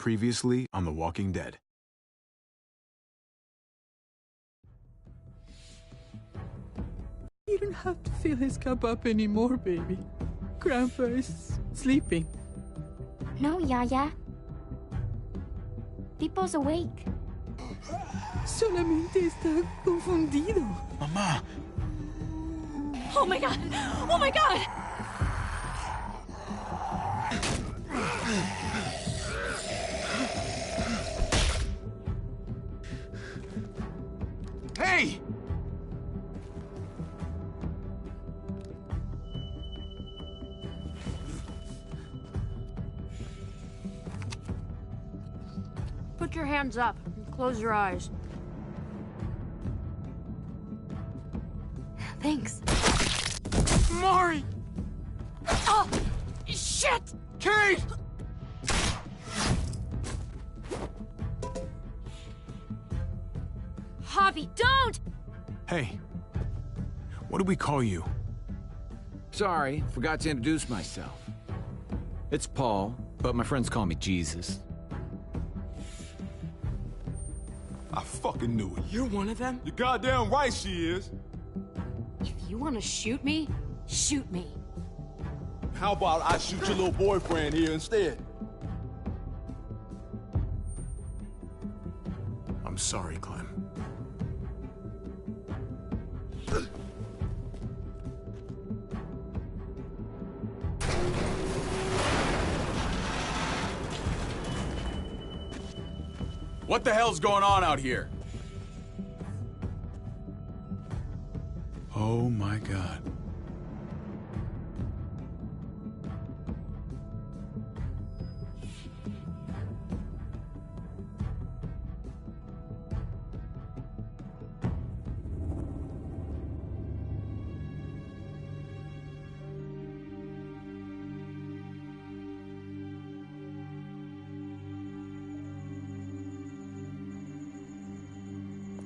Previously on The Walking Dead. You don't have to fill his cup up anymore, baby. Grandpa is sleeping. No, Yaya. Pipo's awake. Solamente está confundido. Mamá! Oh my god! Oh my god! Hey! Put your hands up and close your eyes. Thanks. Mari! Oh! Shit! Kate! Javi, don't! Hey. What do we call you? Sorry, forgot to introduce myself. It's Paul, but my friends call me Jesus. I fucking knew it. You're one of them? You're goddamn right she is. If you want to shoot me, shoot me. How about I shoot your little boyfriend here instead? I'm sorry, Clem. What the hell's going on out here? Oh my God.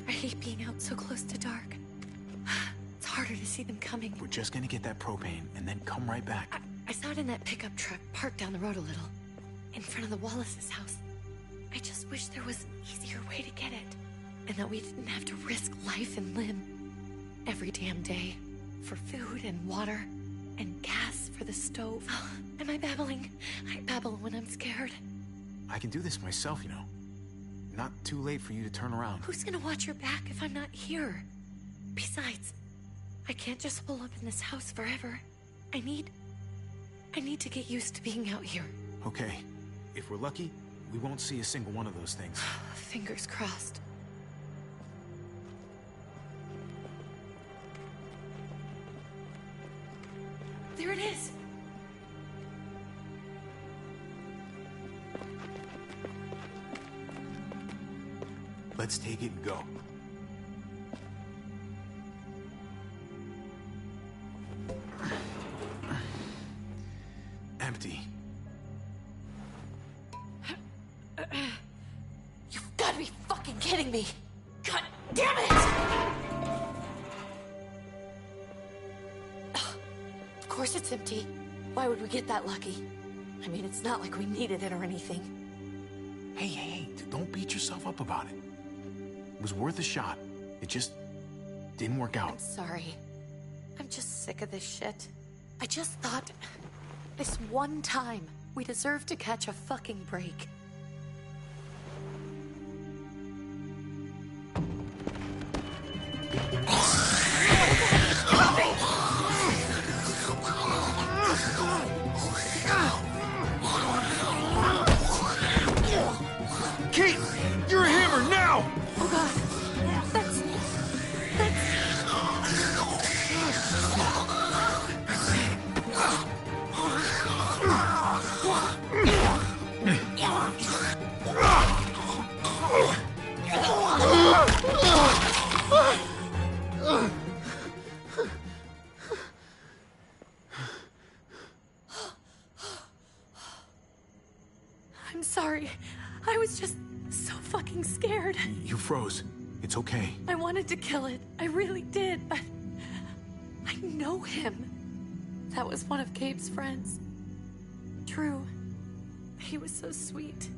I hate being out so close to dark. It's harder to see them coming. We're just gonna get that propane and then come right back. I saw it in that pickup truck parked down the road a little, in front of the Wallace's house. I just wish there was an easier way to get it, and that we didn't have to risk life and limb every damn day for food and water and gas for the stove. Am I babbling? I babble when I'm scared. I can do this myself, you know. Not too late for you to turn around. Who's gonna watch your back if I'm not here? Besides, I can't just pull up in this house forever. I need to get used to being out here. Okay. If we're lucky, we won't see a single one of those things. Fingers crossed. There it is! Let's take it and go. Empty. You've got to be fucking kidding me! God damn it! Of course it's empty. Why would we get that lucky? I mean, it's not like we needed it or anything. Hey, don't beat yourself up about it. It was worth a shot. It just didn't work out. I'm sorry. I'm just sick of this shit. I just thought, this one time, we deserve to catch a fucking break. Kate! You're a hammer now! Oh god. That's... I'm sorry. I was just so fucking scared. You froze. It's okay. I wanted to kill it. I really did, but I know him. That was one of Gabe's friends. Drew. He was so sweet.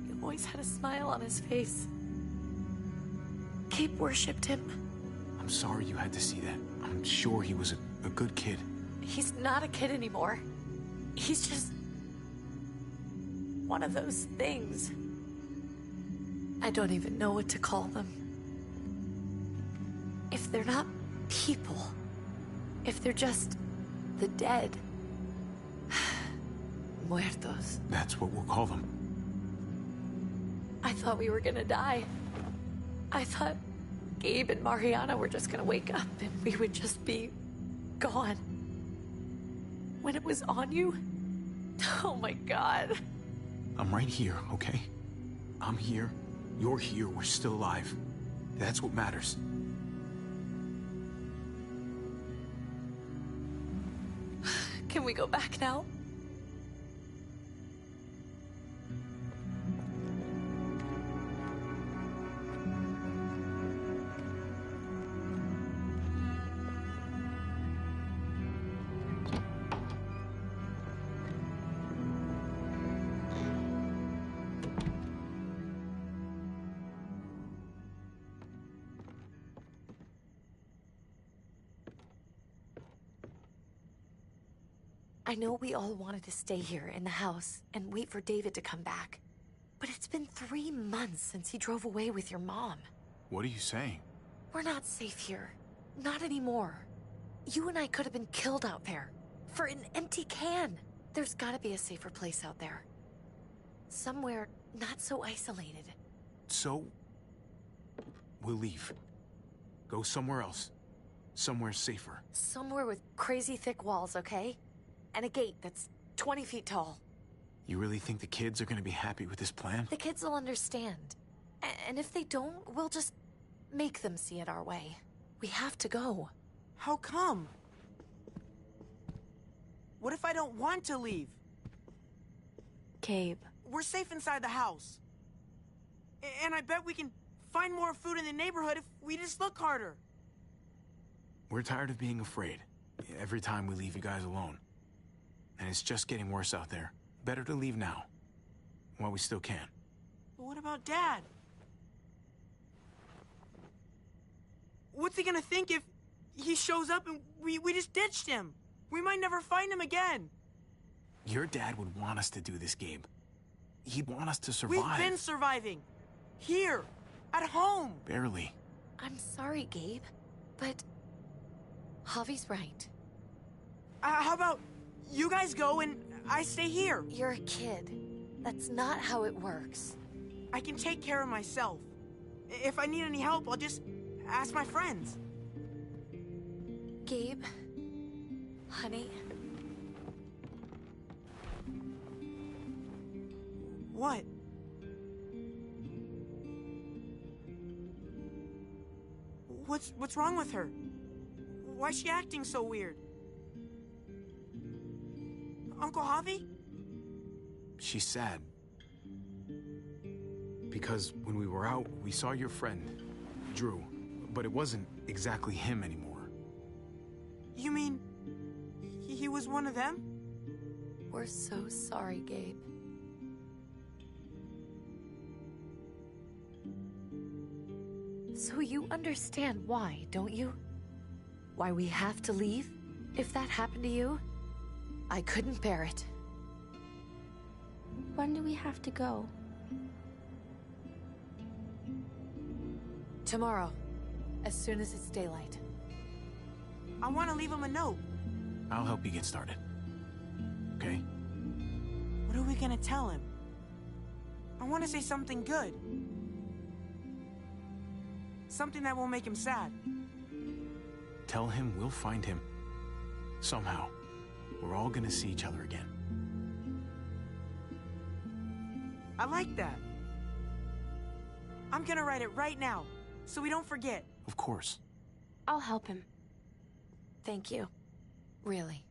He always had a smile on his face. Gabe worshipped him. I'm sorry you had to see that. I'm sure he was a good kid. He's not a kid anymore. He's just one of those things. I don't even know what to call them. If they're not people, if they're just the dead, muertos. That's what we'll call them. I thought we were gonna die. I thought Gabe and Mariana were just gonna wake up and we would just be gone. When it was on you, oh my God. I'm right here, okay? I'm here. You're here. We're still alive. That's what matters. Can we go back now? I know we all wanted to stay here in the house and wait for David to come back. But it's been 3 months since he drove away with your mom. What are you saying? We're not safe here. Not anymore. You and I could have been killed out there. For an empty can. There's gotta be a safer place out there. Somewhere not so isolated. So, we'll leave. Go somewhere else. Somewhere safer. Somewhere with crazy thick walls, okay? And a gate that's 20 feet tall. You really think the kids are gonna be happy with this plan? The kids will understand. And if they don't, we'll just make them see it our way. We have to go. How come? What if I don't want to leave? Gabe. We're safe inside the house. And I bet we can find more food in the neighborhood if we just look harder. We're tired of being afraid. Every time we leave you guys alone. And it's just getting worse out there. Better to leave now. While we still can. But what about Dad? What's he gonna think if he shows up and we just ditched him? We might never find him again. Your dad would want us to do this, Gabe. He'd want us to survive. We've been surviving. Here. At home. Barely. I'm sorry, Gabe. But Javi's right. How about you guys go and I stay here? You're a kid. That's not how it works. I can take care of myself. If I need any help, I'll just ask my friends. Gabe, honey. What? What's wrong with her? Why's she acting so weird? Uncle Javi? She's sad. Because when we were out, we saw your friend, Drew. But it wasn't exactly him anymore. You mean he was one of them? We're so sorry, Gabe. So you understand why, don't you? Why we have to leave? If that happened to you, I couldn't bear it. When do we have to go? Tomorrow, as soon as it's daylight. I want to leave him a note. I'll help you get started. Okay? What are we gonna tell him? I want to say something good. Something that won't make him sad. Tell him we'll find him. Somehow. We're all gonna see each other again. I like that. I'm gonna write it right now, so we don't forget. Of course. I'll help him. Thank you. Really.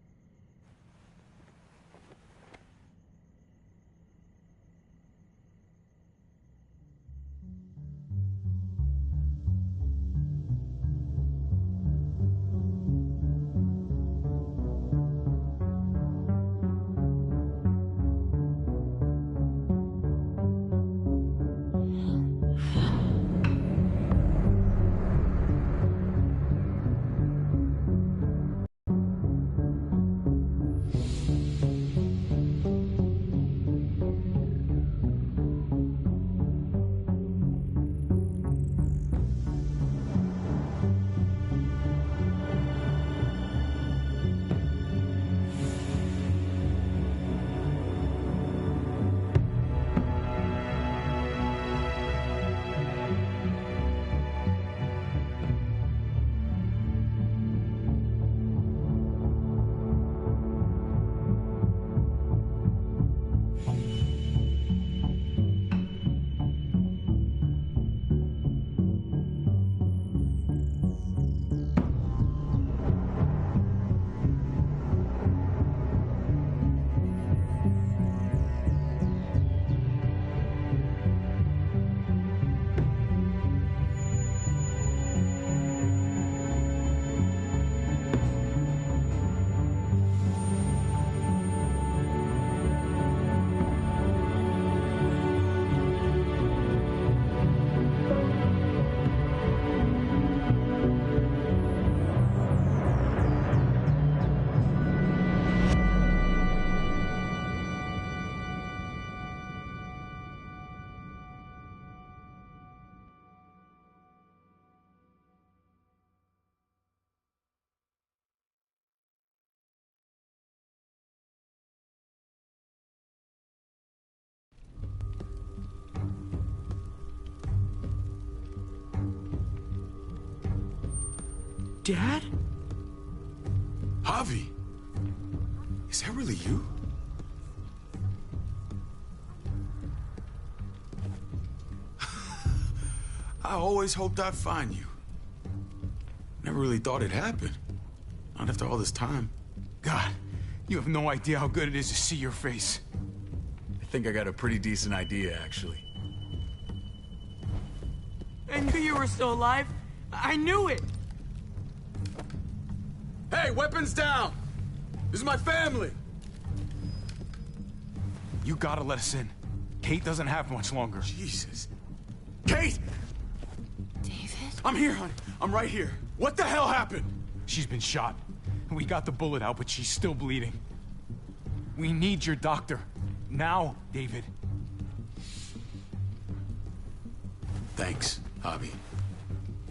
Dad? Javi, is that really you? I always hoped I'd find you. Never really thought it'd happen. Not after all this time. God, you have no idea how good it is to see your face. I think I got a pretty decent idea, actually. I knew you were still alive. I knew it. Hey, weapons down! This is my family! You gotta let us in. Kate doesn't have much longer. Jesus. Kate! David? I'm here, honey. I'm right here. What the hell happened? She's been shot. We got the bullet out, but she's still bleeding. We need your doctor. Now, David. Thanks, Javi,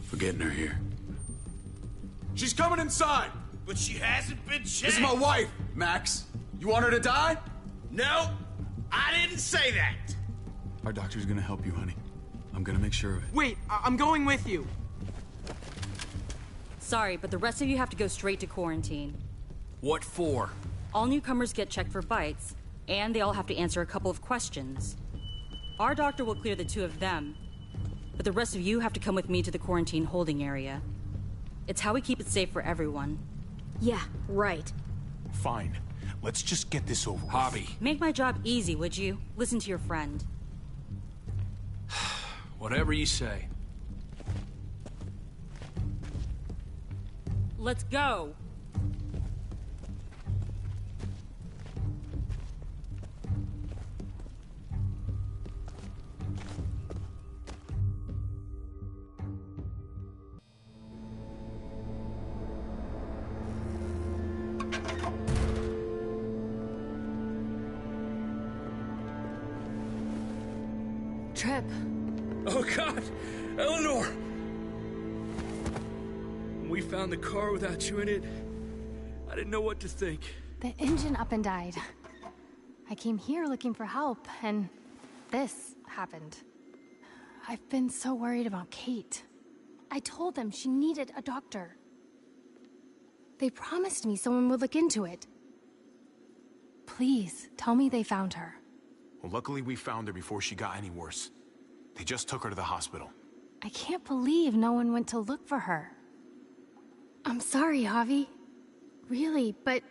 for getting her here. She's coming inside! But she hasn't been checked. This is my wife, Max. You want her to die? No, I didn't say that. Our doctor's gonna help you, honey. I'm gonna make sure of it. Wait, I'm going with you. Sorry, but the rest of you have to go straight to quarantine. What for? All newcomers get checked for bites, and they all have to answer a couple of questions. Our doctor will clear the two of them, but the rest of you have to come with me to the quarantine holding area. It's how we keep it safe for everyone. Yeah, right. Fine. Let's just get this over with. Javi. Make my job easy, would you? Listen to your friend. Whatever you say. Let's go! Trip. Oh, God! Eleanor! When we found the car without you in it, I didn't know what to think. The engine up and died. I came here looking for help, and this happened. I've been so worried about Kate. I told them she needed a doctor. They promised me someone would look into it. Please, tell me they found her. Well, luckily we found her before she got any worse. They just took her to the hospital. I can't believe no one went to look for her. I'm sorry, Javi. Really, but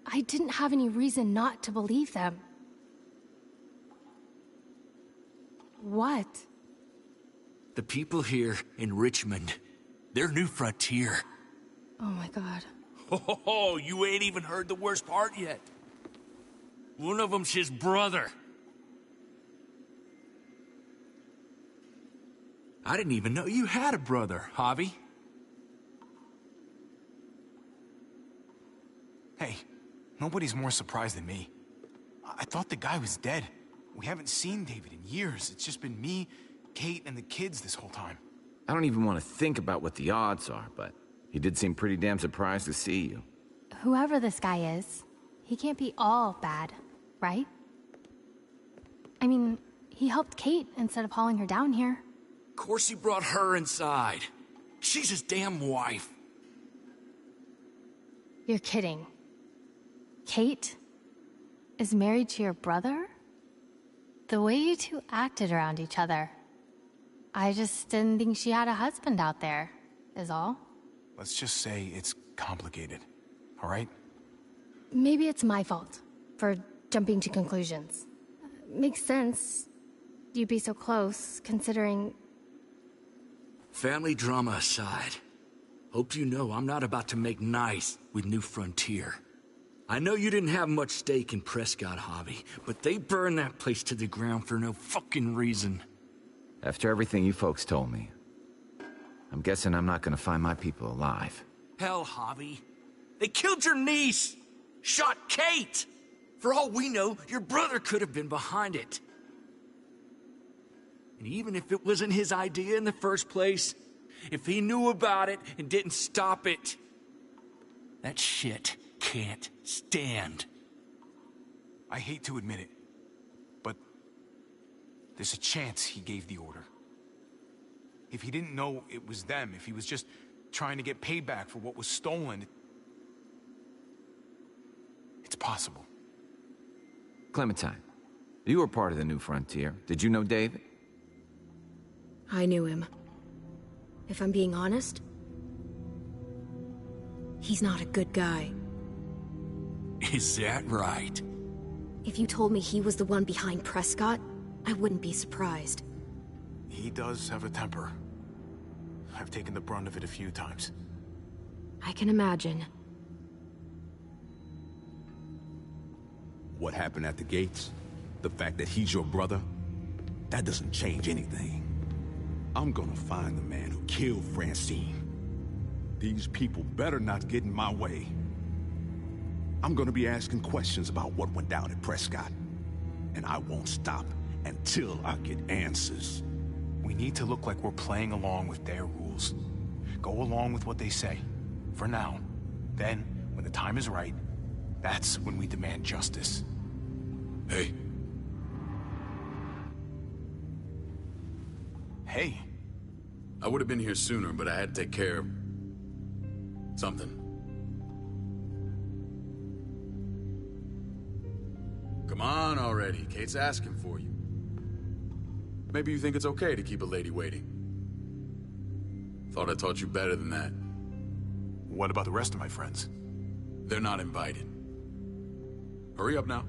I didn't have any reason not to believe them. What? The people here in Richmond, their new frontier. Oh my God. Oh, you ain't even heard the worst part yet. One of them's his brother. I didn't even know you had a brother, Javi. Hey, nobody's more surprised than me. I thought the guy was dead. We haven't seen David in years. It's just been me, Kate, and the kids this whole time. I don't even want to think about what the odds are, but he did seem pretty damn surprised to see you. Whoever this guy is, he can't be all bad, right? I mean, he helped Kate instead of hauling her down here. Of course he brought her inside. She's his damn wife. You're kidding. Kate is married to your brother? The way you two acted around each other. I just didn't think she had a husband out there, is all. Let's just say it's complicated, all right? Maybe it's my fault for jumping to conclusions. Makes sense. You'd be so close, considering... Family drama aside, hope you know I'm not about to make nice with New Frontier. I know you didn't have much stake in Prescott, Javi, but they burned that place to the ground for no fucking reason. After everything you folks told me, I'm guessing I'm not gonna find my people alive. Hell, Javi. They killed your niece! Shot Kate! For all we know, your brother could have been behind it. And even if it wasn't his idea in the first place, if he knew about it and didn't stop it, that shit can't stand. I hate to admit it, but there's a chance he gave the order. If he didn't know it was them, if he was just trying to get payback for what was stolen. It's possible. Clementine, you were part of the New Frontier. Did you know David? I knew him. If I'm being honest, he's not a good guy. Is that right? If you told me he was the one behind Prescott, I wouldn't be surprised. He does have a temper. I've taken the brunt of it a few times. I can imagine. What happened at the gates? The fact that he's your brother? That doesn't change anything. I'm gonna find the man who killed Francine. These people better not get in my way. I'm gonna be asking questions about what went down at Prescott. And I won't stop until I get answers. We need to look like we're playing along with their rules. Go along with what they say. For now. Then, when the time is right, that's when we demand justice. Hey. Hey. I would have been here sooner, but I had to take care of something. Come on already. Kate's asking for you. Maybe you think it's okay to keep a lady waiting. Thought I taught you better than that. What about the rest of my friends? They're not invited. Hurry up now.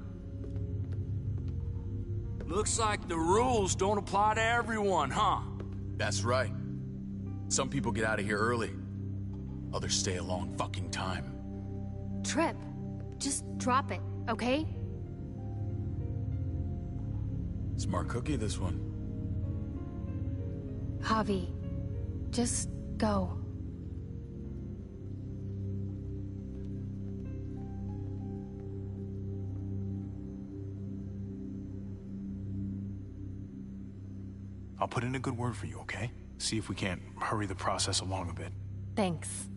Looks like the rules don't apply to everyone, huh? That's right. Some people get out of here early. Others stay a long fucking time. Trip, just drop it, okay? Smart cookie, this one. Javi, just go. I'll put in a good word for you, okay? See if we can't hurry the process along a bit. Thanks.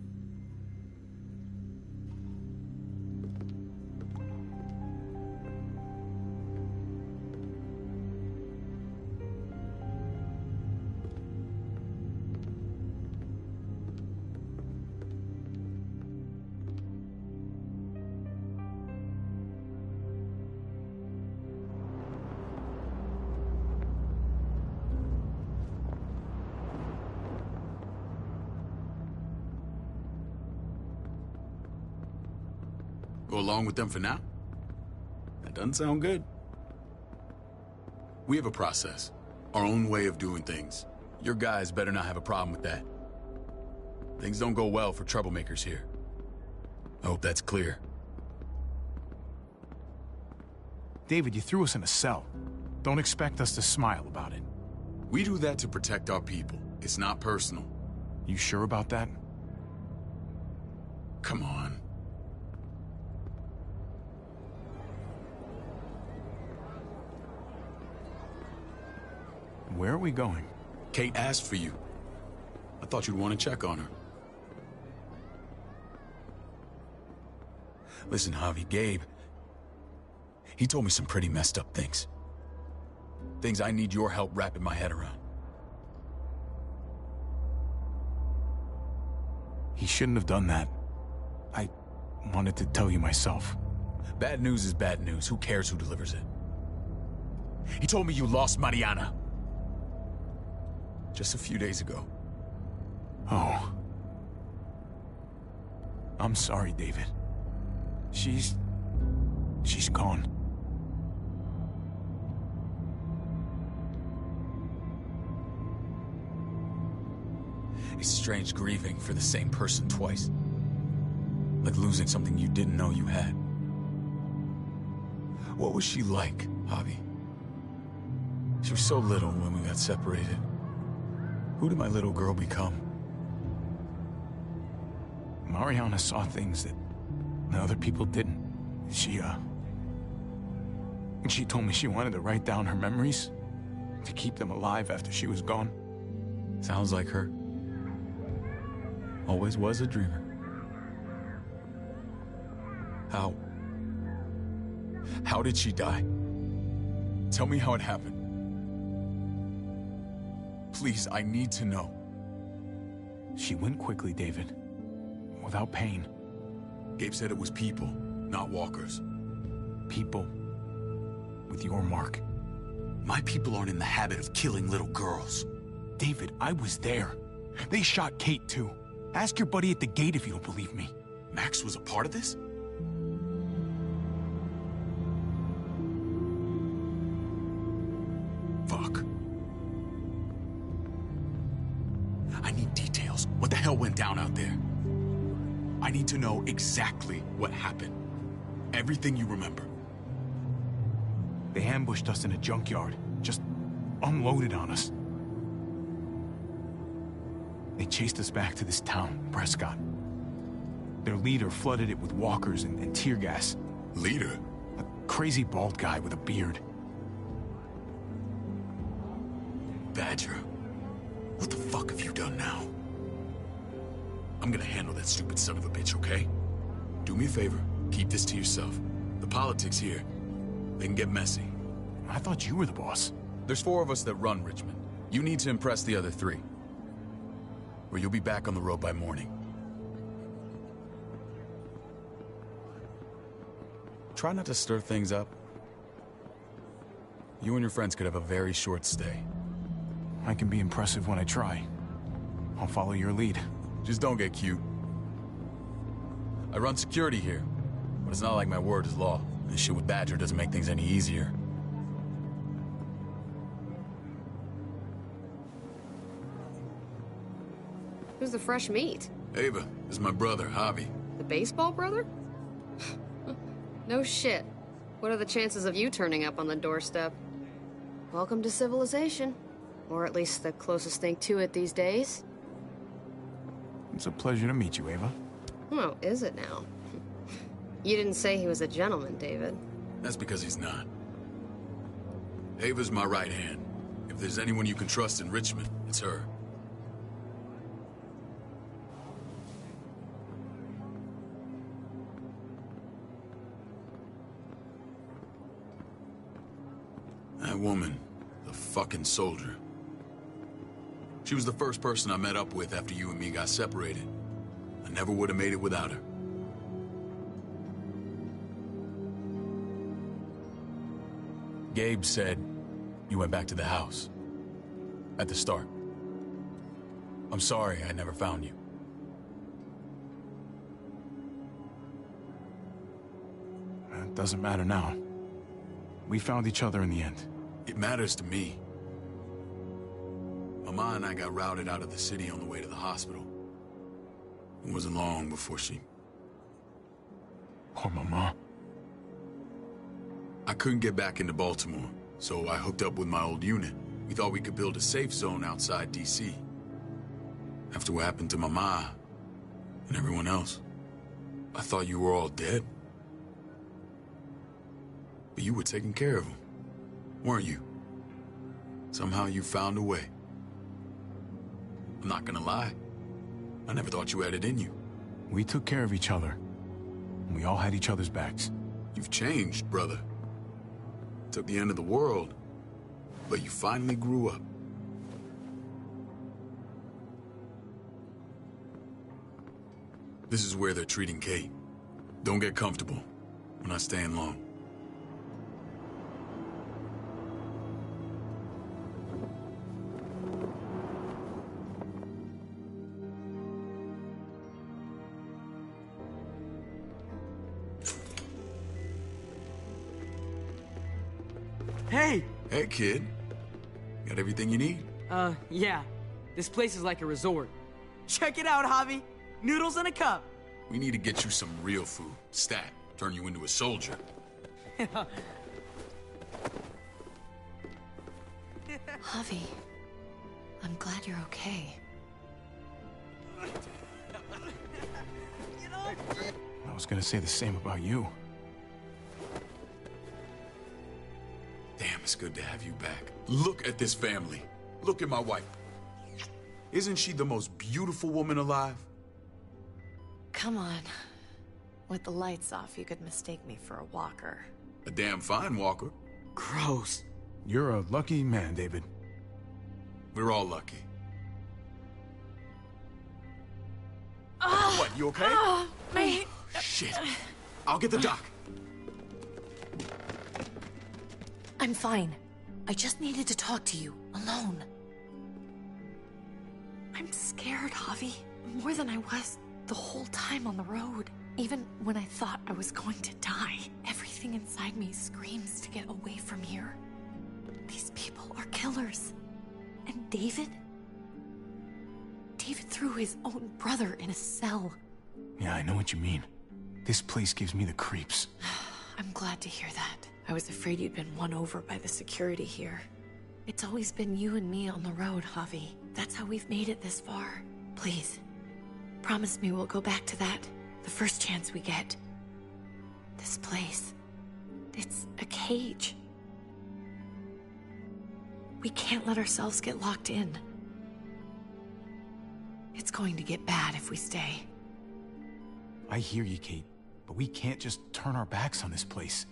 Go along with them for now? That doesn't sound good. We have a process, our own way of doing things. Your guys better not have a problem with that. Things don't go well for troublemakers here. I hope that's clear. David, you threw us in a cell. Don't expect us to smile about it. We do that to protect our people. It's not personal. You sure about that? Come on. Where are we going? Kate asked for you. I thought you'd want to check on her. Listen, Javi, Gabe, he told me some pretty messed up things. Things I need your help wrapping my head around. He shouldn't have done that. I wanted to tell you myself. Bad news is bad news. Who cares who delivers it? He told me you lost Mariana. Just a few days ago. Oh. I'm sorry, David. She's gone. It's strange grieving for the same person twice. Like losing something you didn't know you had. What was she like, Javi? She was so little when we got separated. Who did my little girl become? Mariana saw things that other people didn't. She told me she wanted to write down her memories to keep them alive after she was gone. Sounds like her. Always was a dreamer. How did she die? Tell me how it happened. Please, I need to know. She went quickly, David. Without pain. Gabe said it was people, not walkers. People with your mark. My people aren't in the habit of killing little girls. David, I was there. They shot Kate, too. Ask your buddy at the gate if you don't believe me. Max was a part of this? Fuck. I need details. What the hell went down out there? I need to know exactly what happened. Everything you remember. They ambushed us in a junkyard. Just unloaded on us. They chased us back to this town, Prescott. Their leader flooded it with walkers and tear gas. Leader? A crazy bald guy with a beard. Badger, what the fuck have you done now? I'm gonna handle that stupid son of a bitch, okay? Do me a favor, keep this to yourself. The politics here, they can get messy. I thought you were the boss. There's 4 of us that run Richmond. You need to impress the other 3. Or you'll be back on the road by morning. Try not to stir things up. You and your friends could have a very short stay. I can be impressive when I try. I'll follow your lead. Just don't get cute. I run security here, but it's not like my word is law. This shit with Badger doesn't make things any easier. Who's the fresh meat? Ava, this is my brother, Javi. The baseball brother? No shit. What are the chances of you turning up on the doorstep? Welcome to civilization. Or at least the closest thing to it these days. It's a pleasure to meet you, Ava. Oh, is it now? You didn't say he was a gentleman, David. That's because he's not. Ava's my right hand. If there's anyone you can trust in Richmond, it's her. That woman, the fucking soldier. She was the first person I met up with after you and me got separated. I never would have made it without her. Gabe said you went back to the house. At the start. I'm sorry I never found you. It doesn't matter now. We found each other in the end. It matters to me. Mama and I got routed out of the city on the way to the hospital. It wasn't long before she... Poor Mama. I couldn't get back into Baltimore, so I hooked up with my old unit. We thought we could build a safe zone outside D.C. After what happened to Mama and everyone else, I thought you were all dead. But you were taking care of them, weren't you? Somehow you found a way. I'm not gonna lie. I never thought you had it in you. We took care of each other. We all had each other's backs. You've changed, brother. Took the end of the world, but you finally grew up. This is where they're treating Kate. Don't get comfortable. We're not staying long. Hey! Hey, kid. Got everything you need? Yeah. This place is like a resort. Check it out, Javi. Noodles in a cup. We need to get you some real food. Stat. Turn you into a soldier. Javi, I'm glad you're okay. I was gonna say the same about you. Damn, it's good to have you back. Look at this family. Look at my wife. Isn't she the most beautiful woman alive? Come on. With the lights off, you could mistake me for a walker. A damn fine walker. Gross. You're a lucky man, David. We're all lucky. You okay? Shit. I'll get the doc. I'm fine. I just needed to talk to you, alone. I'm scared, Javi. More than I was the whole time on the road. Even when I thought I was going to die, everything inside me screams to get away from here. These people are killers. And David? David threw his own brother in a cell. Yeah, I know what you mean. This place gives me the creeps. I'm glad to hear that. I was afraid you'd been won over by the security here. It's always been you and me on the road, Javi. That's how we've made it this far. Please, promise me we'll go back to that the first chance we get. This place, it's a cage. We can't let ourselves get locked in. It's going to get bad if we stay. I hear you, Kate, but we can't just turn our backs on this place.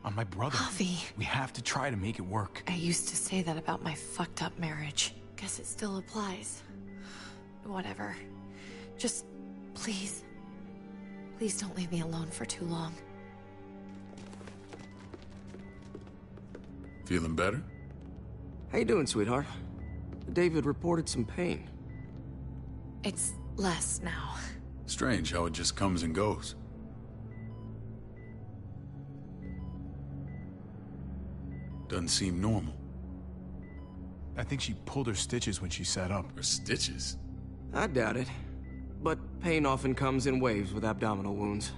On my brother. Javi. We have to try to make it work. I used to say that about my fucked up marriage. Guess it still applies. Whatever. Just, please. Please don't leave me alone for too long. Feeling better? How you doing, sweetheart? David reported some pain. It's less now. Strange how it just comes and goes. Doesn't seem normal. I think she pulled her stitches when she sat up. Her stitches? I doubt it. But pain often comes in waves with abdominal wounds.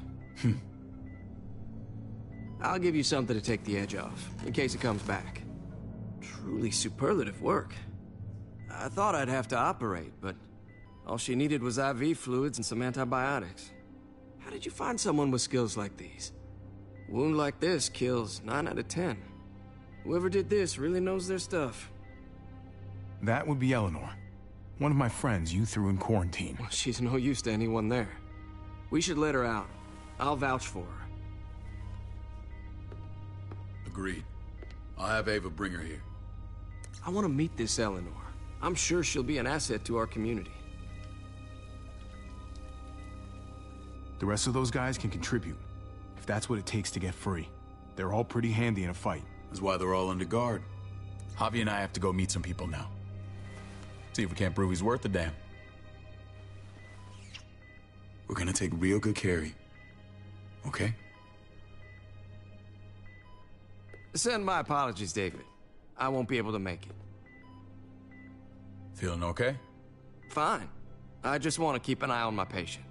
I'll give you something to take the edge off, in case it comes back. Truly superlative work. I thought I'd have to operate, but all she needed was IV fluids and some antibiotics. How did you find someone with skills like these? A wound like this kills 9 out of 10. Whoever did this really knows their stuff. That would be Eleanor. One of my friends you threw in quarantine. Well, she's no use to anyone there. We should let her out. I'll vouch for her. Agreed. I'll have Ava bring her here. I want to meet this Eleanor. I'm sure she'll be an asset to our community. The rest of those guys can contribute, if that's what it takes to get free. They're all pretty handy in a fight. That's why they're all under guard. Javi and I have to go meet some people now. See if we can't prove he's worth a damn. We're gonna take real good care of you. Okay? Send my apologies, David. I won't be able to make it. Feeling okay? Fine. I just want to keep an eye on my patient.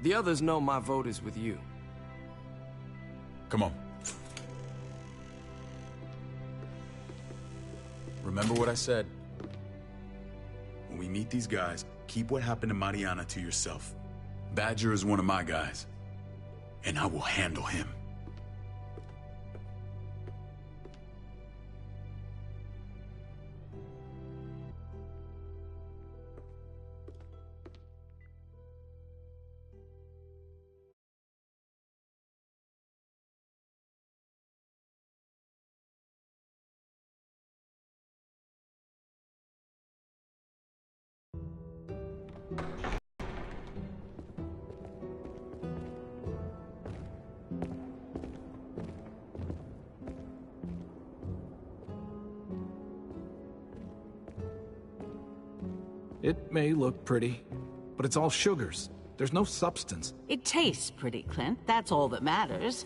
The others know my vote is with you. Come on. Remember what I said. When we meet these guys, keep what happened to Mariana to yourself. Badger is one of my guys, and I will handle him. It may look pretty, but it's all sugars. There's no substance. It tastes pretty, Clint. That's all that matters.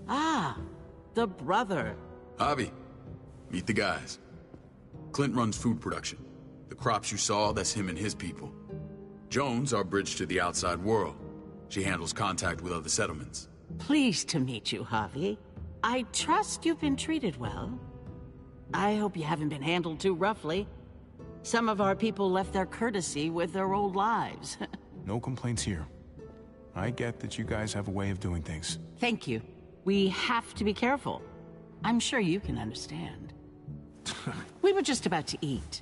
Ah, the brother. Javi, meet the guys. Clint runs food production. The crops you saw, that's him and his people. Jones, our bridge to the outside world. She handles contact with other settlements. Pleased to meet you, Javi. I trust you've been treated well. I hope you haven't been handled too roughly. Some of our people left their courtesy with their old lives. No complaints here. I get that you guys have a way of doing things. Thank you. We have to be careful. I'm sure you can understand. We were just about to eat.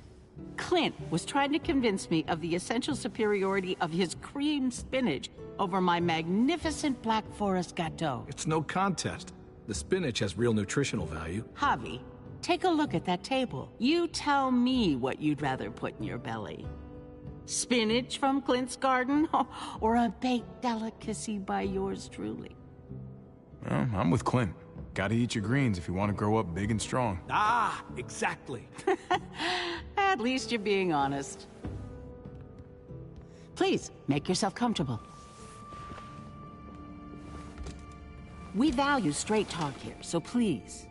Clint was trying to convince me of the essential superiority of his creamed spinach over my magnificent Black Forest gâteau. It's no contest. The spinach has real nutritional value. Javi, take a look at that table. You tell me what you'd rather put in your belly. Spinach from Clint's garden? Or a baked delicacy by yours truly? Well, I'm with Clint. Gotta eat your greens if you want to grow up big and strong. Ah, exactly. At least you're being honest. Please, make yourself comfortable. We value straight talk here, so please,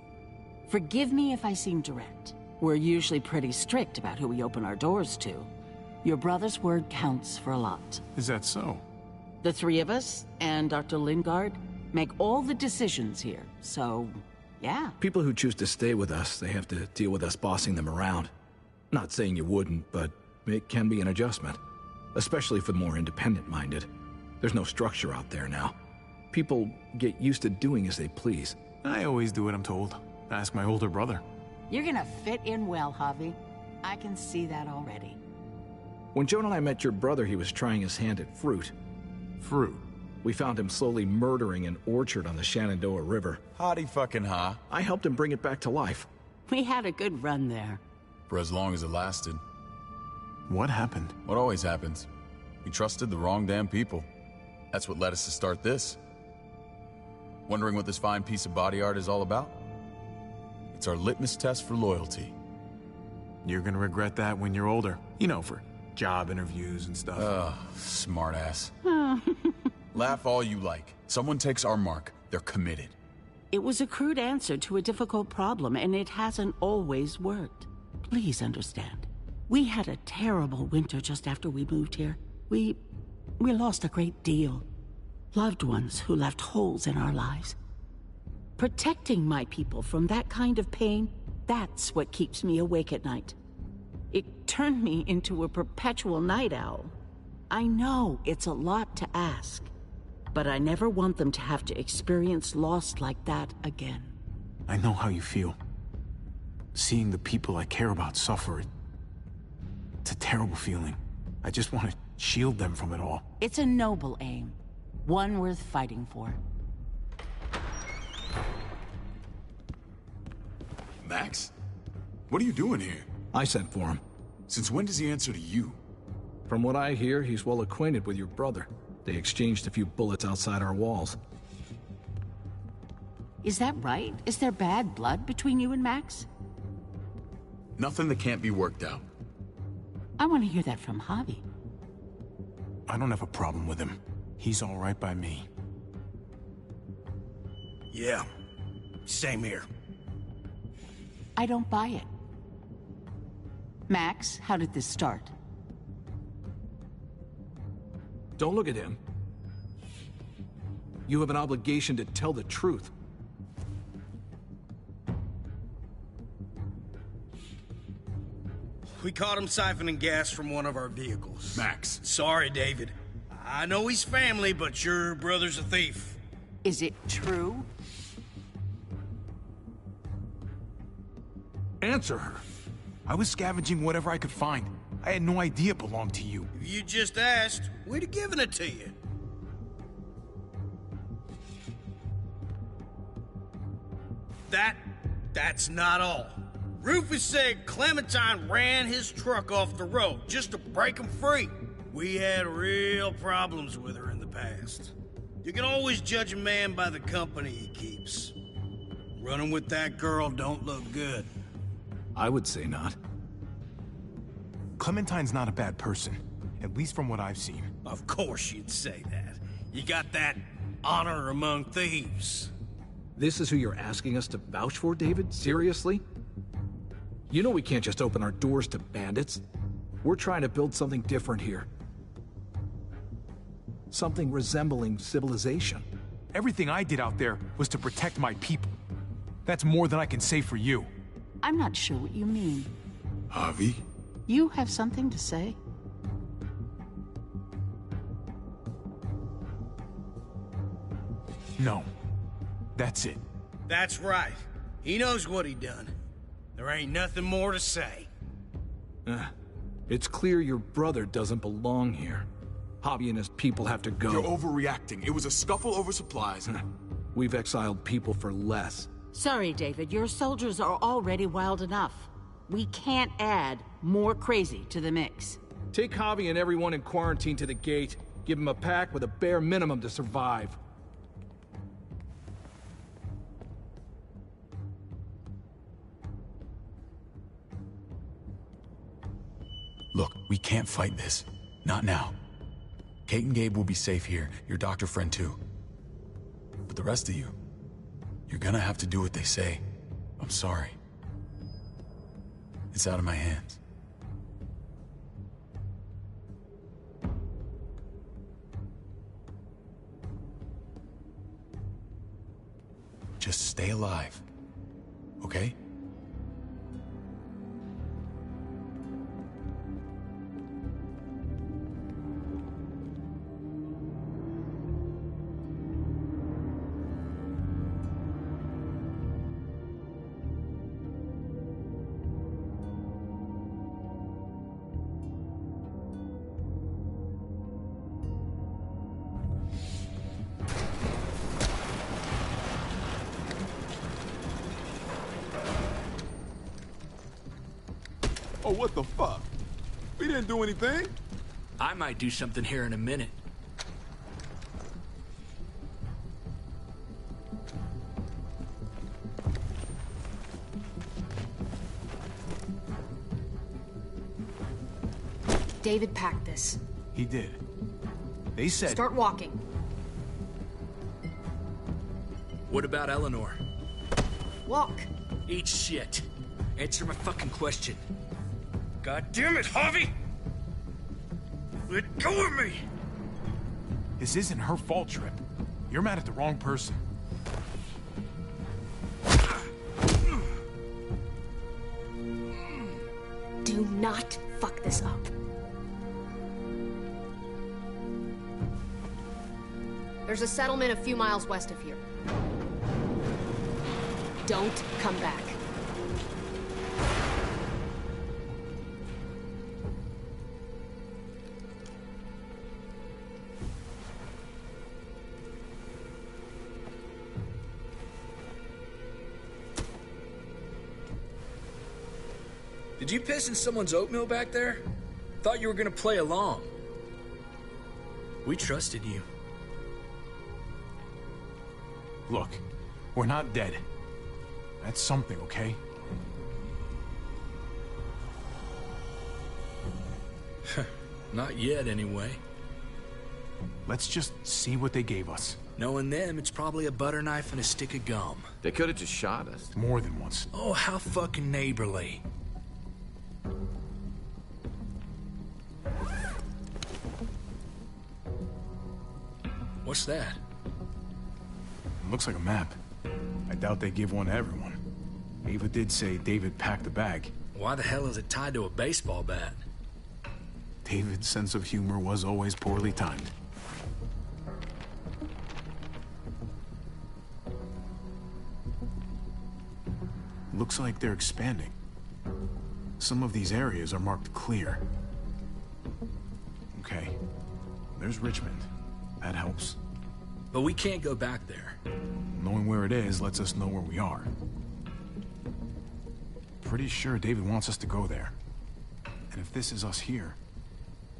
forgive me if I seem direct. We're usually pretty strict about who we open our doors to. Your brother's word counts for a lot. Is that so? The three of us, and Dr. Lingard, make all the decisions here, so, yeah. People who choose to stay with us, they have to deal with us bossing them around. Not saying you wouldn't, but it can be an adjustment. Especially for the more independent-minded. There's no structure out there now. People get used to doing as they please. I always do what I'm told. Ask my older brother. You're gonna fit in well, Javi. I can see that already. When Joan and I met your brother, he was trying his hand at fruit. Fruit? We found him slowly murdering an orchard on the Shenandoah River. Howdy fucking ha. I helped him bring it back to life. We had a good run there. For as long as it lasted. What happened? What always happens. We trusted the wrong damn people. That's what led us to start this. Wondering what this fine piece of body art is all about? It's our litmus test for loyalty. You're gonna regret that when you're older. You know, for job interviews and stuff. Ugh, smartass. Laugh all you like. Someone takes our mark, they're committed. It was a crude answer to a difficult problem, and it hasn't always worked. Please understand. We had a terrible winter just after we moved here. We lost a great deal. Loved ones who left holes in our lives. Protecting my people from that kind of pain, that's what keeps me awake at night. It turned me into a perpetual night owl. I know it's a lot to ask, but I never want them to have to experience loss like that again. I know how you feel. Seeing the people I care about suffer, it's a terrible feeling. I just want to shield them from it all. It's a noble aim. One worth fighting for. Max? What are you doing here? I sent for him. Since when does he answer to you? From what I hear, he's well acquainted with your brother. They exchanged a few bullets outside our walls. Is that right? Is there bad blood between you and Max? Nothing that can't be worked out. I want to hear that from Javi. I don't have a problem with him. He's all right by me. Yeah, same here. I don't buy it. Max, how did this start? Don't look at him. You have an obligation to tell the truth. We caught him siphoning gas from one of our vehicles. Max. Sorry, David. I know he's family, but your brother's a thief. Is it true? Answer her. I was scavenging whatever I could find. I had no idea it belonged to you. If you just asked, we'd have given it to you. That's not all. Rufus said Clementine ran his truck off the road just to break him free. We had real problems with her in the past. You can always judge a man by the company he keeps. Running with that girl don't look good. I would say not. Clementine's not a bad person, at least from what I've seen. Of course you'd say that. You got that honor among thieves. This is who you're asking us to vouch for, David? Seriously? You know we can't just open our doors to bandits. We're trying to build something different here. Something resembling civilization. Everything I did out there was to protect my people. That's more than I can say for you. I'm not sure what you mean. Javi? You have something to say? No. That's it. That's right. He knows what he done. There ain't nothing more to say. It's clear your brother doesn't belong here. Javi and his people have to go. You're overreacting. It was a scuffle over supplies. We've exiled people for less. Sorry, David. Your soldiers are already wild enough. We can't add more crazy to the mix. Take Javi and everyone in quarantine to the gate. Give them a pack with a bare minimum to survive. Look, we can't fight this. Not now. Kate and Gabe will be safe here, your doctor friend too. But the rest of you, you're gonna have to do what they say. I'm sorry. It's out of my hands. Just stay alive, okay? Oh, what the fuck? We didn't do anything. I might do something here in a minute. David packed this. He did. They said... Start walking. What about Eleanor? Walk. Eat shit. Answer my fucking question. God damn it, Javi! Let go of me! This isn't her fault, Trip. You're mad at the wrong person. Do not fuck this up. There's a settlement a few miles west of here. Don't come back. Did you piss in someone's oatmeal back there? Thought you were gonna play along. We trusted you. Look, we're not dead. That's something, okay? Not yet, anyway. Let's just see what they gave us. Knowing them, it's probably a butter knife and a stick of gum. They could have just shot us. More than once. Oh, how fucking neighborly. What's that? It looks like a map. I doubt they give one to everyone. Ava did say David packed the bag. Why the hell is it tied to a baseball bat? David's sense of humor was always poorly timed. Looks like they're expanding. Some of these areas are marked clear. Okay. There's Richmond. That helps. But we can't go back there. Knowing where it is lets us know where we are. Pretty sure David wants us to go there. And if this is us here,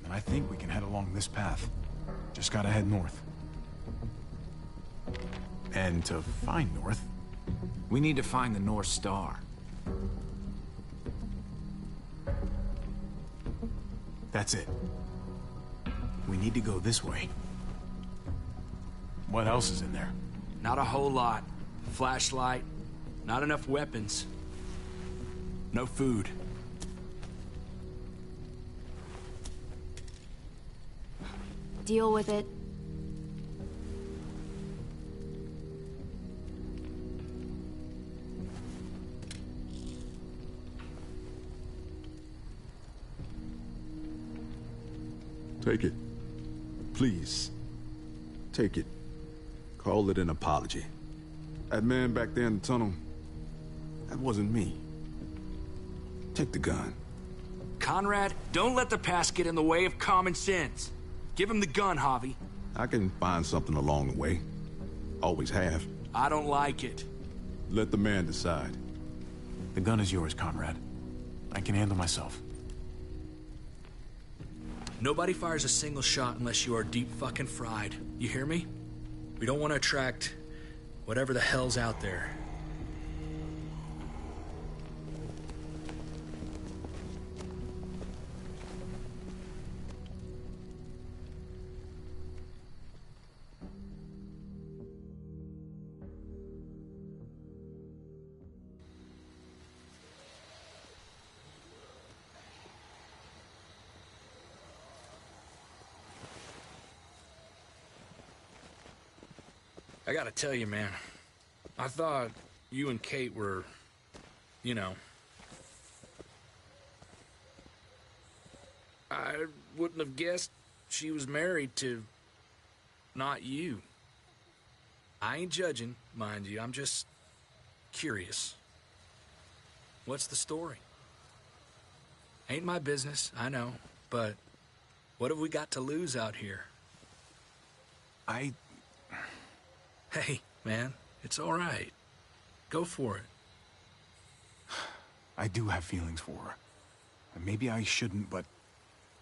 then I think we can head along this path. Just gotta head north. And to find north... We need to find the North Star. That's it. We need to go this way. What else is in there? Not a whole lot. Flashlight, not enough weapons. No food. Deal with it. Take it. Please. Take it. Call it an apology. That man back there in the tunnel, that wasn't me. Take the gun. Conrad, don't let the past get in the way of common sense. Give him the gun, Javi. I can find something along the way. Always have. I don't like it. Let the man decide. The gun is yours, Conrad. I can handle myself. Nobody fires a single shot unless you are deep fucking fried. You hear me? We don't want to attract whatever the hell's out there. I gotta tell you, man, I thought you and Kate were, you know... I wouldn't have guessed she was married to... not you. I ain't judging, mind you, I'm just curious. What's the story? Ain't my business, I know, but what have we got to lose out here? Hey, man, it's all right. Go for it. I do have feelings for her. And maybe I shouldn't, but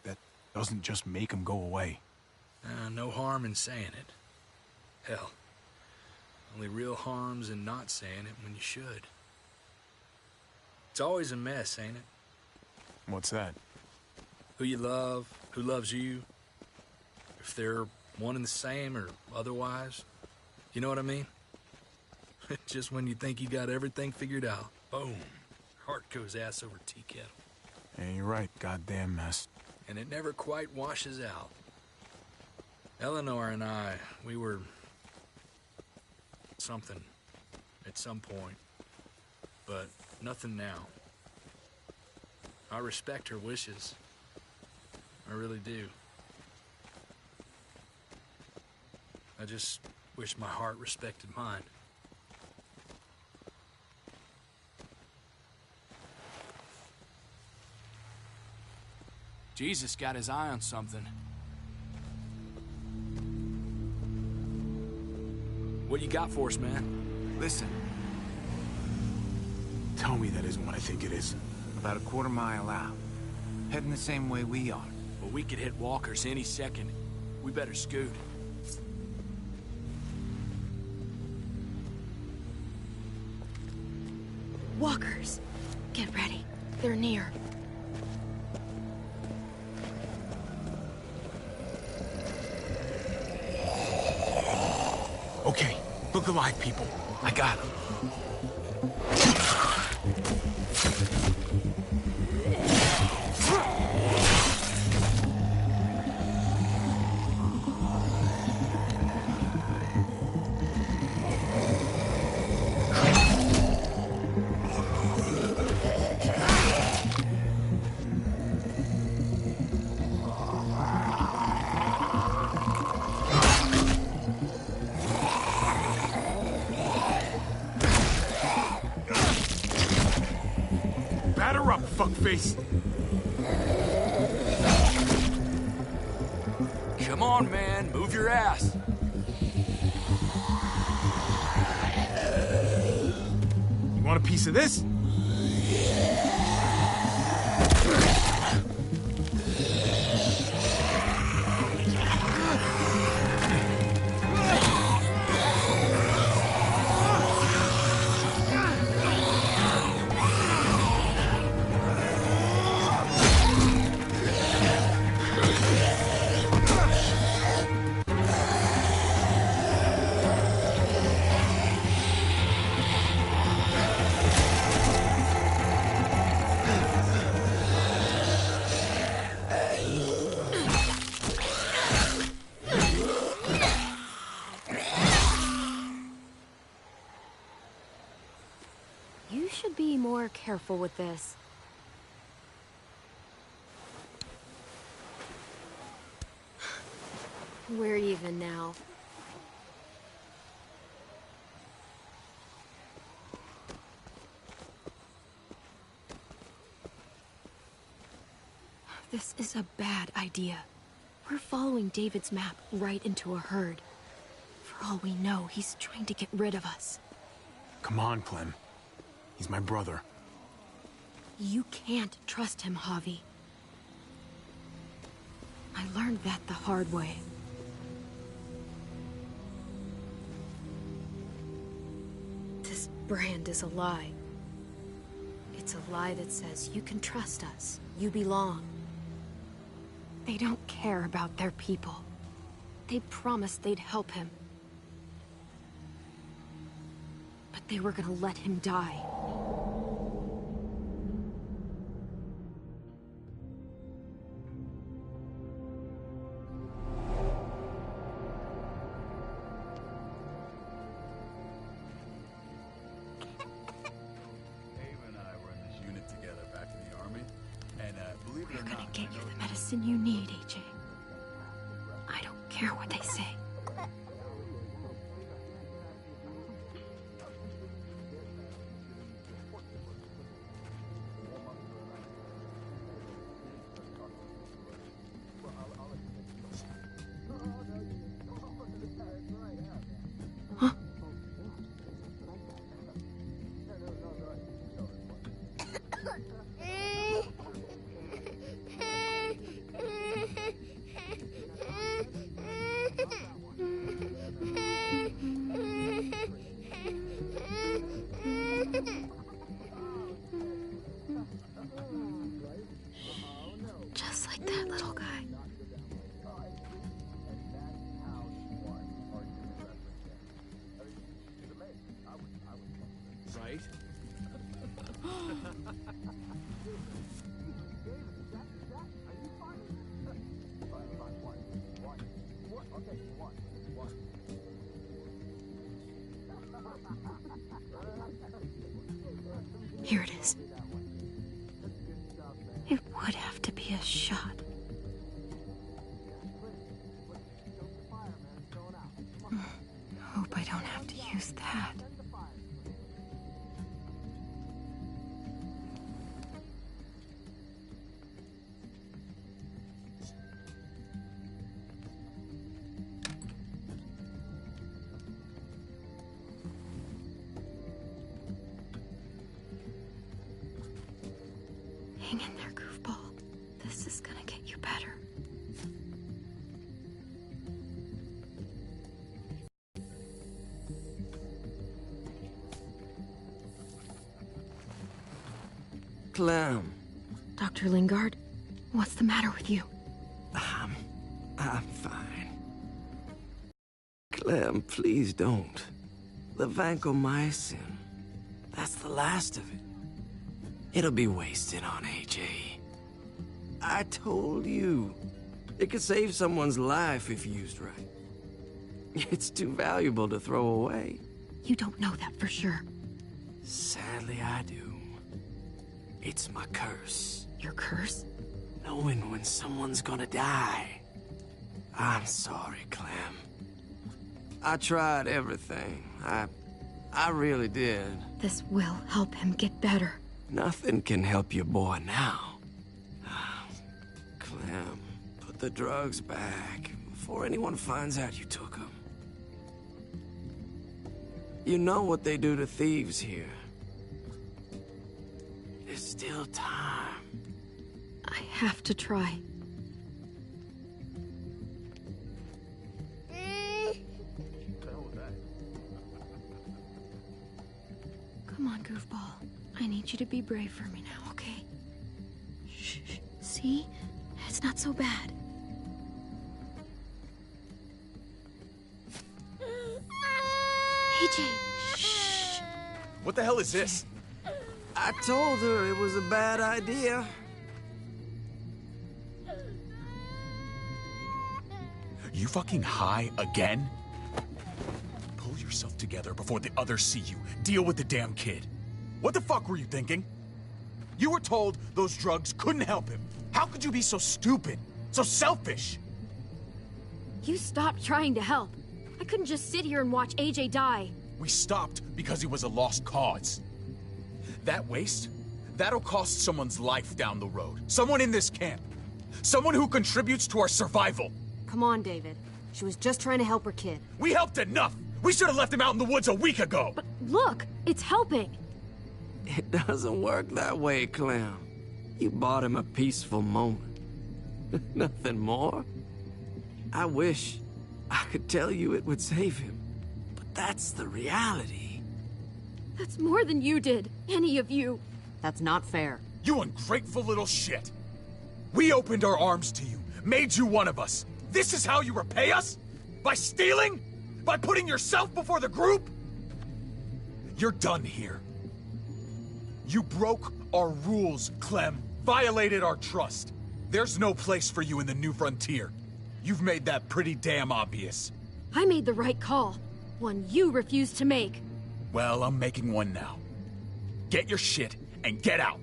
that doesn't just make them go away. No harm in saying it. Hell, only real harm's in not saying it when you should. It's always a mess, ain't it? What's that? Who you love, who loves you, if they're one and the same or otherwise. You know what I mean? Just when you think you got everything figured out, boom, heart goes ass over tea kettle. Yeah, you're right, goddamn mess. And it never quite washes out. Eleanor and I, we were... something at some point, but nothing now. I respect her wishes. I really do. I just wish my heart respected mine. Jesus got his eye on something. What you got for us, man? Listen. Tell me that isn't what I think it is. About a quarter mile out. Heading the same way we are. Well, we could hit walkers any second. We better scoot. Walkers. Get ready. They're near. Okay, look alive, people. I got him. Batter up, fuckface! Come on, man. Move your ass. You want a piece of this? You should be more careful with this. We're even now. This is a bad idea. We're following David's map right into a herd. For all we know, he's trying to get rid of us. Come on, Clem. He's my brother. You can't trust him, Javi. I learned that the hard way. This brand is a lie. It's a lie that says you can trust us, you belong. They don't care about their people. They promised they'd help him. But they were gonna let him die. We're gonna get you the medicine you need, AJ. I don't care what they say. Huh? Just like that little guy. Right? Here it is. It would have to be a shot. Hope I don't have to use that. Hang in there, goofball. This is gonna get you better. Clem. Dr. Lingard, what's the matter with you? I'm fine. Clem, please don't. The vancomycin. That's the last of it. It'll be wasted on AJ. I told you. It could save someone's life if used right. It's too valuable to throw away. You don't know that for sure. Sadly, I do. It's my curse. Your curse? Knowing when someone's gonna die. I'm sorry, Clem. I tried everything. I really did. This will help him get better. Nothing can help your boy now. Clem, put the drugs back before anyone finds out you took them. You know what they do to thieves here. There's still time. I have to try. Come on, goofball. I need you to be brave for me now, okay? Shh. See? It's not so bad. AJ, shh. What the hell is this? I told her it was a bad idea. You fucking high again? Pull yourself together before the others see you. Deal with the damn kid. What the fuck were you thinking? You were told those drugs couldn't help him. How could you be so stupid? So selfish? You stopped trying to help. I couldn't just sit here and watch AJ die. We stopped because he was a lost cause. That waste, that'll cost someone's life down the road. Someone in this camp. Someone who contributes to our survival. Come on, David. She was just trying to help her kid. We helped enough! We should have left him out in the woods a week ago! But look, it's helping! It doesn't work that way, Clem. You bought him a peaceful moment. Nothing more. I wish I could tell you it would save him, but that's the reality. That's more than you did, any of you. That's not fair. You ungrateful little shit! We opened our arms to you, made you one of us. This is how you repay us? By stealing? By putting yourself before the group? You're done here. You broke our rules, Clem. Violated our trust. There's no place for you in the New Frontier. You've made that pretty damn obvious. I made the right call. One you refused to make. Well, I'm making one now. Get your shit and get out.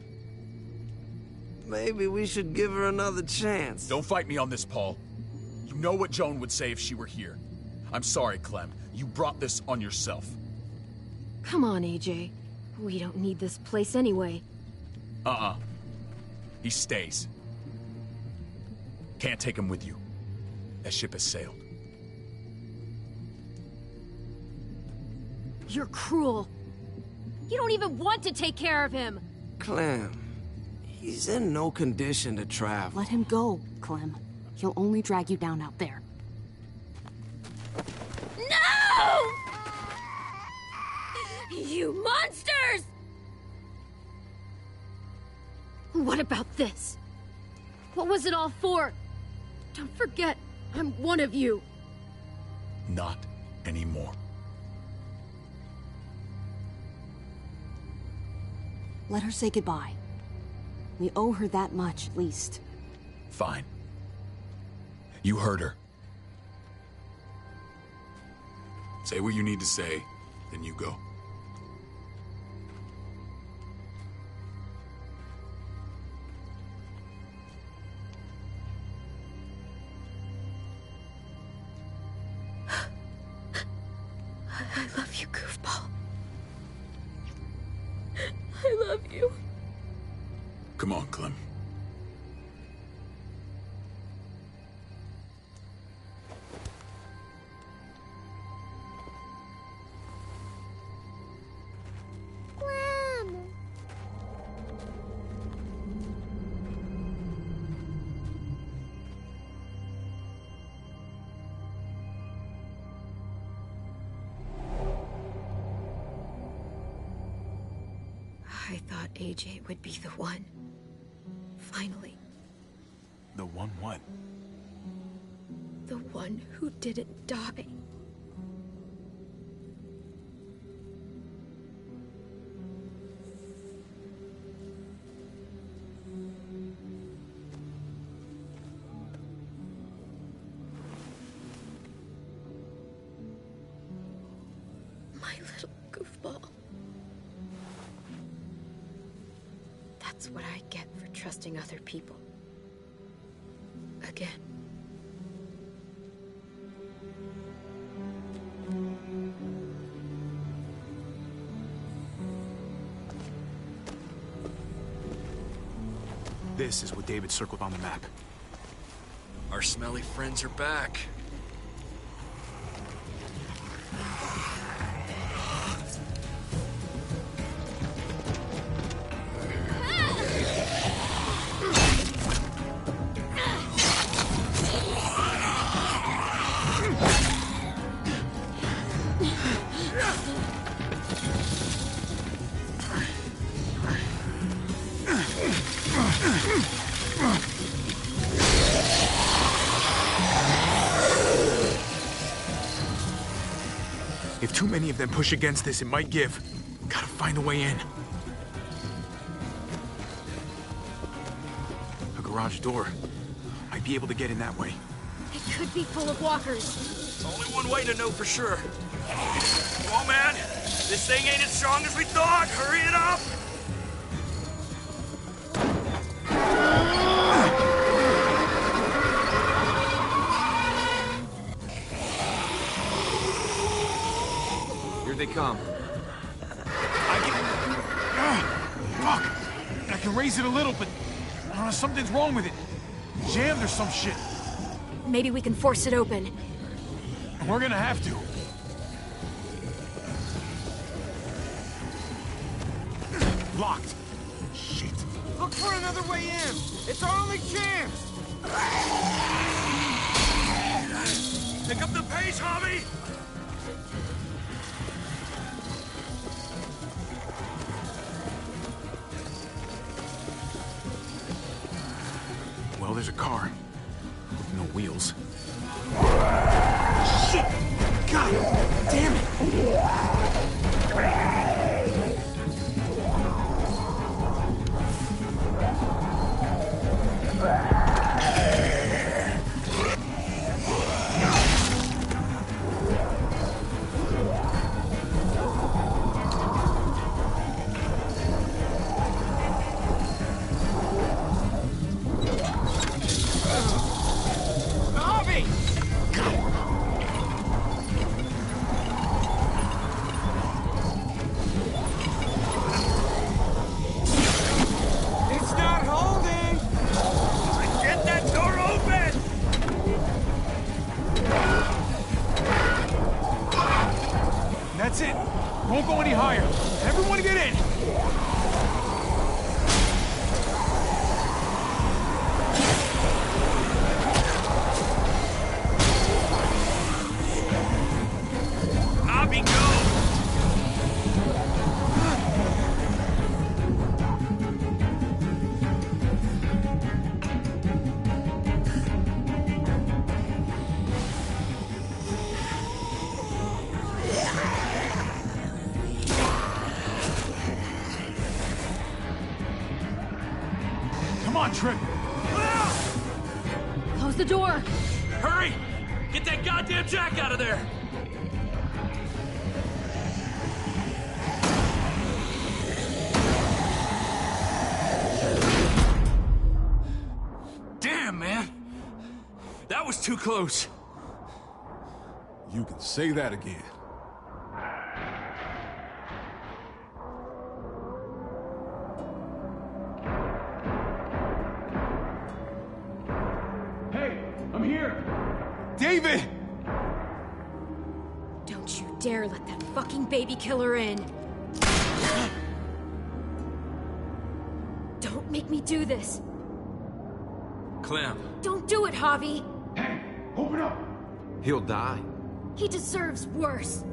Maybe we should give her another chance. Don't fight me on this, Paul. You know what Joan would say if she were here. I'm sorry, Clem. You brought this on yourself. Come on, AJ. We don't need this place anyway. He stays. Can't take him with you. That ship has sailed. You're cruel. You don't even want to take care of him. Clem, he's in no condition to travel. Let him go, Clem. He'll only drag you down out there. No! You monsters! What about this? What was it all for? Don't forget, I'm one of you. Not anymore. Let her say goodbye. We owe her that much, at least. Fine. You heard her. Say what you need to say, then you go. I love you, goofball. I love you. Come on, Clem. I thought AJ would be the one. Finally. The one what? The one who didn't die. My little goofball. That's what I get for trusting other people. Again. This is what David circled on the map. Our smelly friends are back. If too many of them push against this, it might give. Gotta find a way in. A garage door. Might be able to get in that way. It could be full of walkers. There's only one way to know for sure. Come on, man. This thing ain't as strong as we thought. Hurry it up. Here they come. Fuck! I can raise it a little, but something's wrong with it. Jammed or some shit. Maybe we can force it open. We're gonna have to. Locked. Shit. Look for another way in! It's our only chance! Pick up the pace, Javi! Well, there's a car. With no wheels. Shit! God damn it! That's it. Won't go any higher. Everyone get in. Abby, go! Come on, Trip. Close the door. Hurry! Get that goddamn jack out of there! Damn, man! That was too close. You can say that again. Hey, I'm here. David! Don't you dare let that fucking baby killer in. Don't make me do this. Clem. Don't do it, Javi. Hey, open up. He'll die. He deserves worse.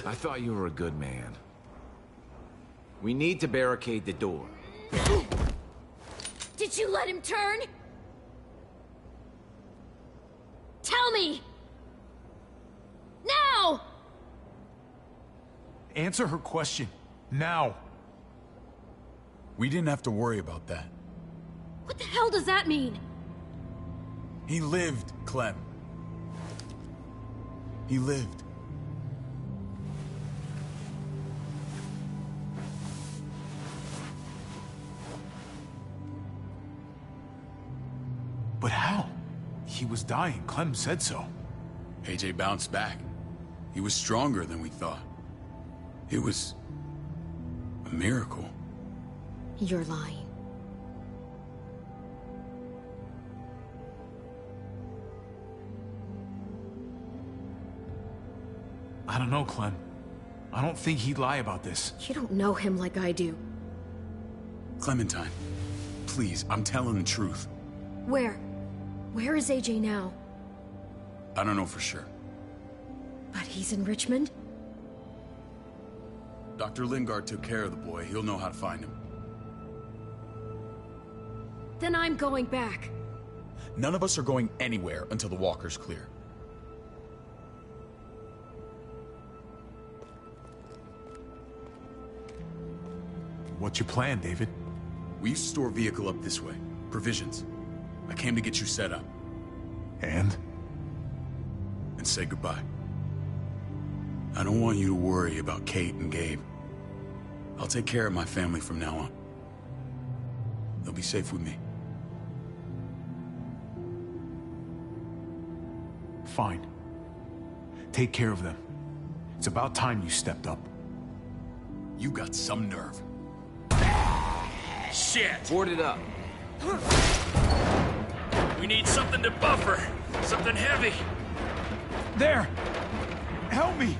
I thought you were a good man. We need to barricade the door. Did you let him turn? Tell me! Now! Answer her question. Now. We didn't have to worry about that. What the hell does that mean? He lived, Clem. He lived. But how? He was dying. Clem said so. AJ bounced back. He was stronger than we thought. It was a miracle. You're lying. I don't know, Clem. I don't think he'd lie about this. You don't know him like I do. Clementine, please, I'm telling the truth. Where? Where is AJ now? I don't know for sure. But he's in Richmond? Dr. Lingard took care of the boy. He'll know how to find him. Then I'm going back. None of us are going anywhere until the walker's clear. What's your plan, David? We used to store a vehicle up this way. Provisions. I came to get you set up. And? And say goodbye. I don't want you to worry about Kate and Gabe. I'll take care of my family from now on. They'll be safe with me. Fine. Take care of them. It's about time you stepped up. You got some nerve. Shit! Board it up. We need something to buffer. Something heavy. There! Help me!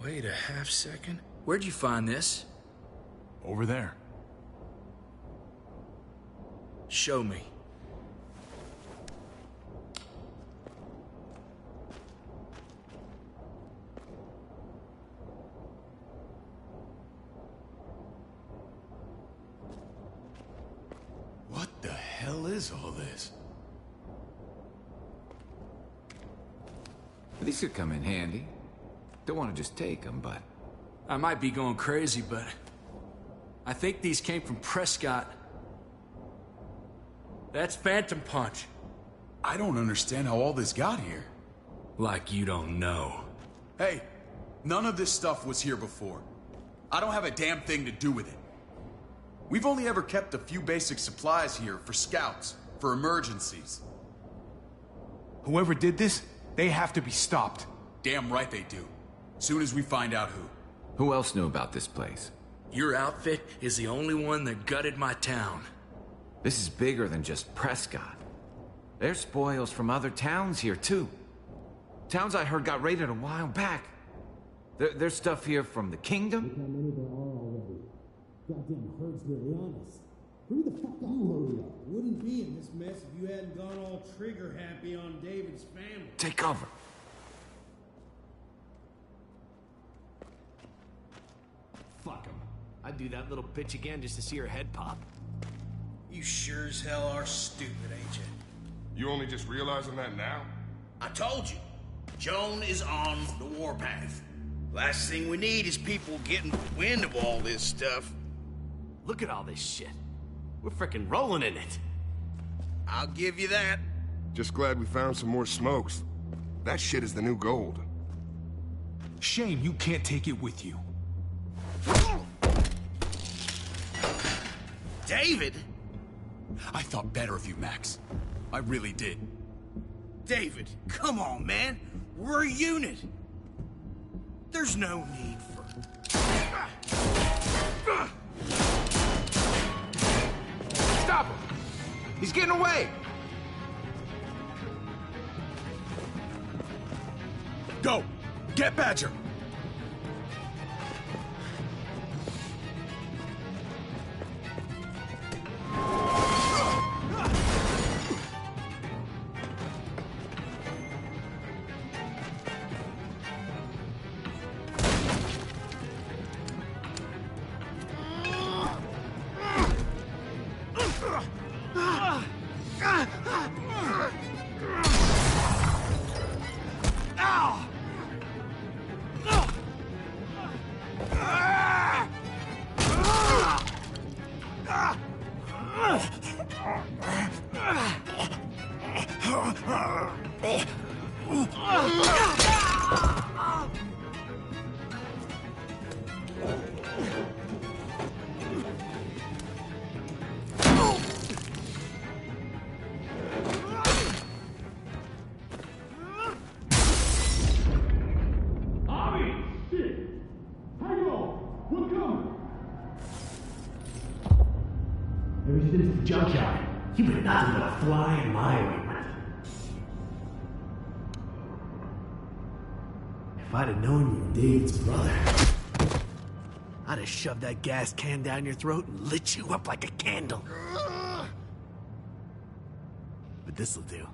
Wait a half second. Where'd you find this? Over there. Show me. What the hell is all this? These could come in handy. Don't want to just take them, but... I might be going crazy, but... I think these came from Prescott. That's Phantom Punch. I don't understand how all this got here. Like you don't know. Hey, none of this stuff was here before. I don't have a damn thing to do with it. We've only ever kept a few basic supplies here for scouts, for emergencies. Whoever did this, they have to be stopped. Damn right they do. Soon as we find out who. Who else knew about this place? Your outfit is the only one that gutted my town. This is bigger than just Prescott. There's spoils from other towns here, too. Towns I heard got raided a while back. There's stuff here from the Kingdom. Look how many there are already. Goddamn herd's really honest. Who the fuck you hurry up? Wouldn't be in this mess if you hadn't gone all trigger happy on David's family. Take cover. Fuck him. I'd do that little bitch again just to see her head pop. You sure as hell are stupid, ain't you? You only just realizing that now? I told you. Joan is on the warpath. Last thing we need is people getting wind of all this stuff. Look at all this shit. We're frickin' rolling in it. I'll give you that. Just glad we found some more smokes. That shit is the new gold. Shame you can't take it with you. David? I thought better of you, Max. I really did. David, come on, man. We're a unit. There's no need for... Stop him! He's getting away! Go! Get Badger! Junkyard. You've been nothing but a fly in my ointment. If I'd have known you were David's brother, I'd have shoved that gas can down your throat and lit you up like a candle. But this'll do.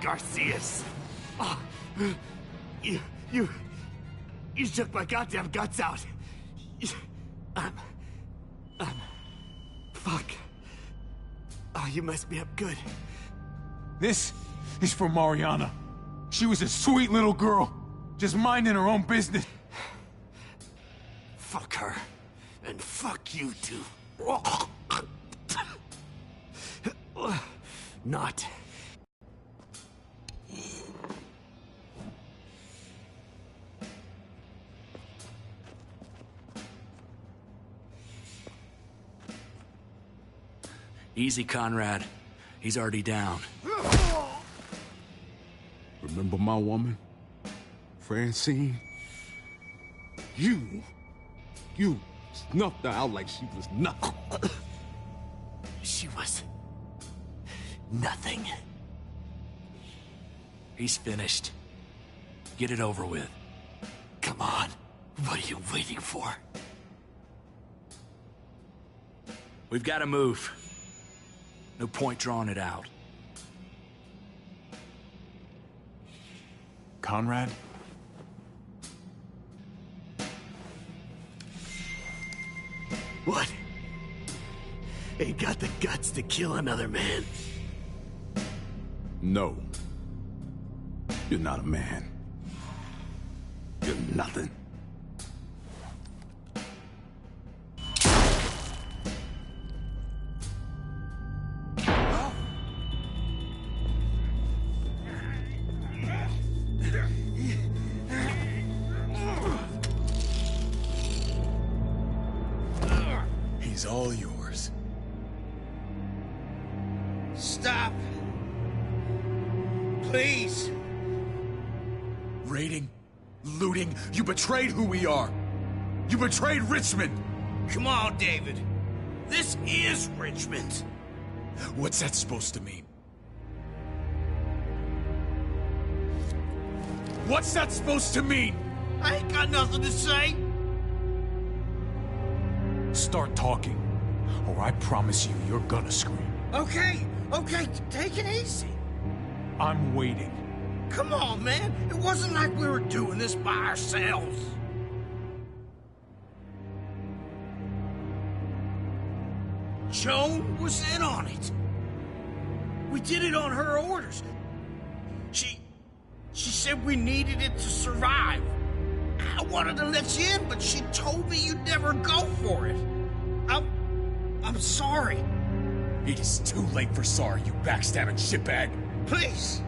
Garcias. Oh, you shook my goddamn guts out. Fuck. Oh, you messed me up good. This is for Mariana. She was a sweet little girl, just minding her own business. Fuck her. And fuck you too. Not. Easy, Conrad. He's already down. Remember my woman? Francine? You snuffed her out like she was nothing. She was... nothing. He's finished. Get it over with. Come on. What are you waiting for? We've got to move. No point drawing it out. Conrad? What? Ain't got the guts to kill another man? No. You're not a man. You're nothing. He's all yours. Stop. Please. Raiding, looting, you betrayed who we are. You betrayed Richmond. Come on, David. This is Richmond. What's that supposed to mean? What's that supposed to mean? I ain't got nothing to say. Start talking, or I promise you, you're gonna scream. Okay, take it easy. I'm waiting. Come on, man. It wasn't like we were doing this by ourselves. Joan was in on it. We did it on her orders. She said we needed it to survive. I wanted to let you in, but she told me you'd never go for it. I'm sorry. It is too late for sorry, you backstabbing shitbag. Please,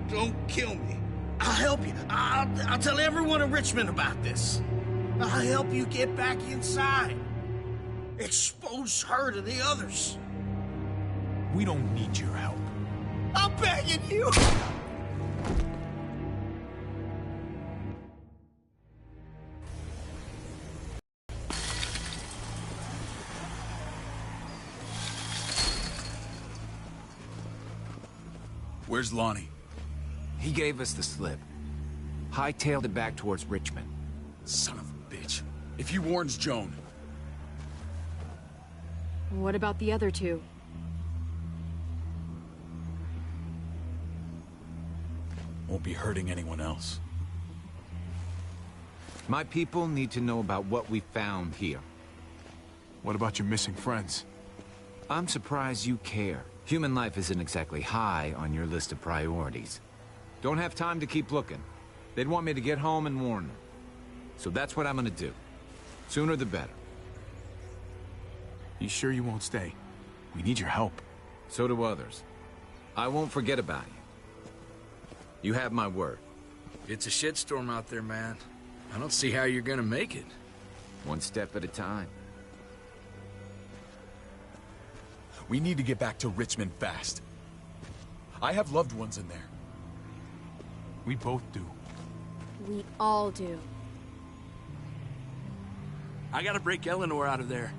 don't kill me. I'll help you. I'll tell everyone in Richmond about this. I'll help you get back inside. Expose her to the others. We don't need your help. I'm begging you. Where's Lonnie? He gave us the slip. Hightailed it back towards Richmond. Son of a bitch. If he warns Joan... What about the other two? Won't be hurting anyone else. My people need to know about what we found here. What about your missing friends? I'm surprised you care. Human life isn't exactly high on your list of priorities. Don't have time to keep looking. They'd want me to get home and warn them. So that's what I'm gonna do. Sooner the better. You sure you won't stay? We need your help. So do others. I won't forget about you. You have my word. It's a shitstorm out there, man. I don't see how you're gonna make it. One step at a time. We need to get back to Richmond fast. I have loved ones in there. We both do. We all do. I gotta break Eleanor out of there.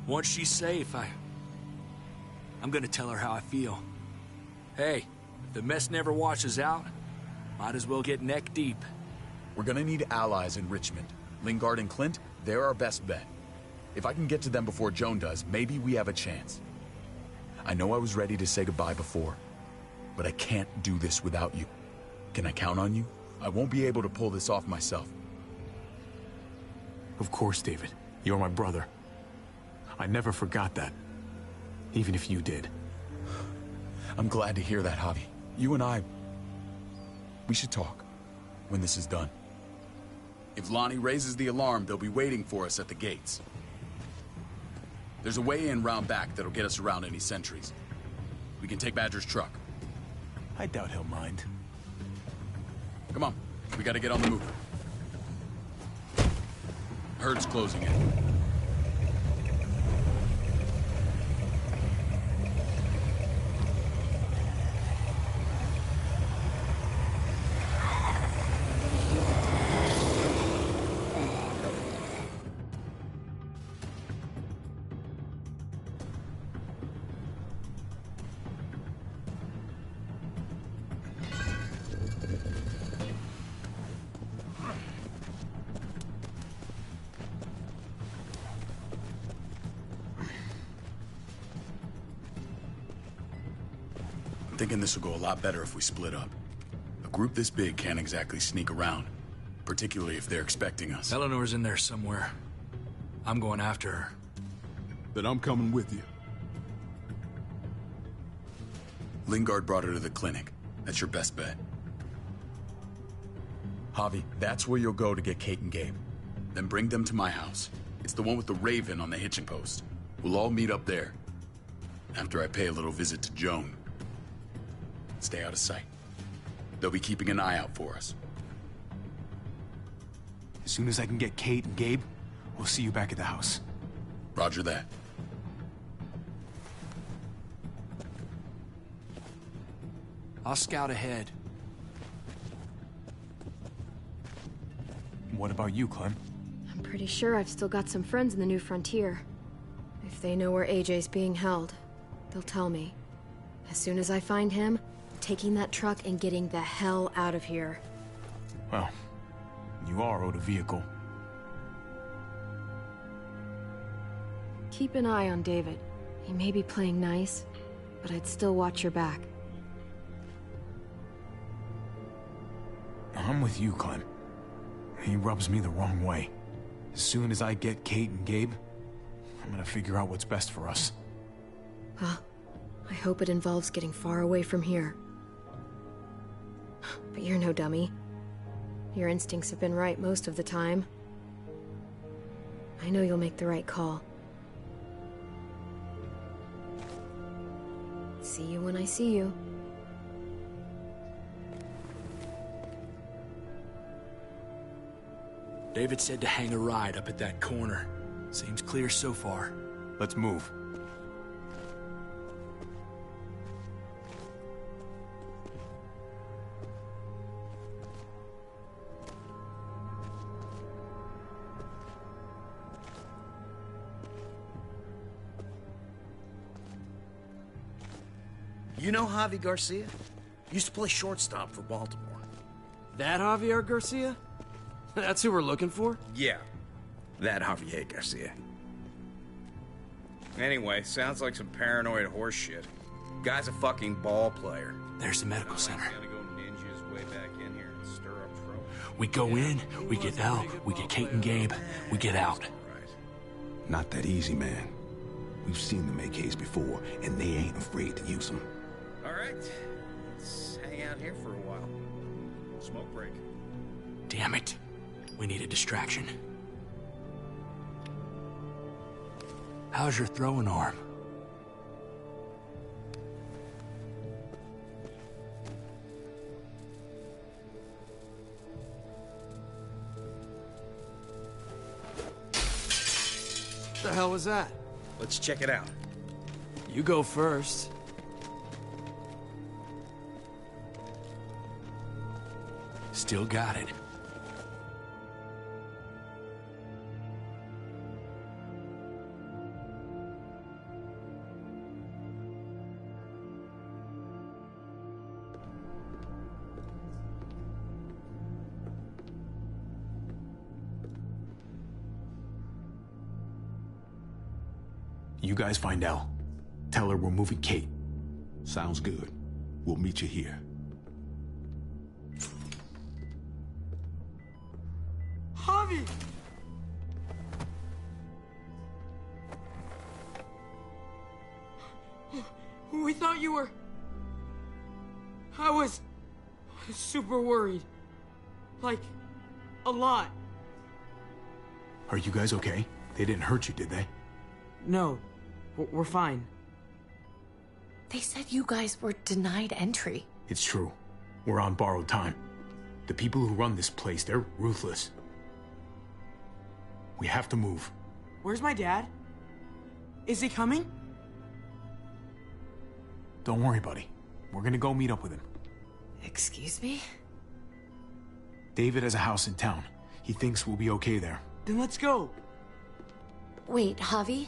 Once she's safe, I'm gonna tell her how I feel. Hey, if the mess never washes out, might as well get neck deep. We're gonna need allies in Richmond. Lingard and Clint, they're our best bet. If I can get to them before Joan does, maybe we have a chance. I know I was ready to say goodbye before, but I can't do this without you. Can I count on you? I won't be able to pull this off myself. Of course, David. You're my brother. I never forgot that. Even if you did. I'm glad to hear that, Javi. You and I... we should talk when this is done. If Lonnie raises the alarm, they'll be waiting for us at the gates. There's a way in round back that'll get us around any sentries. We can take Badger's truck. I doubt he'll mind. Come on, we gotta get on the move. Herd's closing in. I'm thinking this will go a lot better if we split up. A group this big can't exactly sneak around, particularly if they're expecting us. Eleanor's in there somewhere. I'm going after her. Then I'm coming with you. Lingard brought her to the clinic. That's your best bet. Javi, that's where you'll go to get Kate and Gabe. Then bring them to my house. It's the one with the Raven on the hitching post. We'll all meet up there. After I pay a little visit to Joan. Stay out of sight. They'll be keeping an eye out for us. As soon as I can get Kate and Gabe, we'll see you back at the house. Roger that. I'll scout ahead. What about you, Clem? I'm pretty sure I've still got some friends in the New Frontier. If they know where AJ's being held, they'll tell me. As soon as I find him, taking that truck and getting the hell out of here. Well, you are owed a vehicle. Keep an eye on David. He may be playing nice, but I'd still watch your back. I'm with you, Clem. He rubs me the wrong way. As soon as I get Kate and Gabe, I'm gonna figure out what's best for us. Well, I hope it involves getting far away from here. But you're no dummy. Your instincts have been right most of the time. I know you'll make the right call. See you when I see you. David said to hang a ride up at that corner. Seems clear so far. Let's move. You know Javi Garcia? Used to play shortstop for Baltimore. That Javier Garcia? That's who we're looking for? Yeah, that Javier Garcia. Anyway, sounds like some paranoid horse shit. Guy's a fucking ball player. There's the medical center. Gonna go ninja his way back in here and stir up trouble. We go in, we get Elle, we get Kate and Gabe, we get out. Not that easy, man. We've seen them AKs before, and they ain't afraid to use them. All right, let's hang out here for a while. Smoke break. Damn it. We need a distraction. How's your throwing arm? What the hell was that? Let's check it out. You go first. Still got it. You guys find Elle. Tell her we're moving Kate. Sounds good. We'll meet you here. Javi! We thought you were... I was super worried. Like, a lot. Are you guys okay? They didn't hurt you, did they? No, we're fine. They said you guys were denied entry. It's true. We're on borrowed time. The people who run this place, they're ruthless. We have to move. Where's my dad? Is he coming? Don't worry, buddy. We're gonna go meet up with him. Excuse me? David has a house in town. He thinks we'll be okay there. Then let's go. Wait, Javi?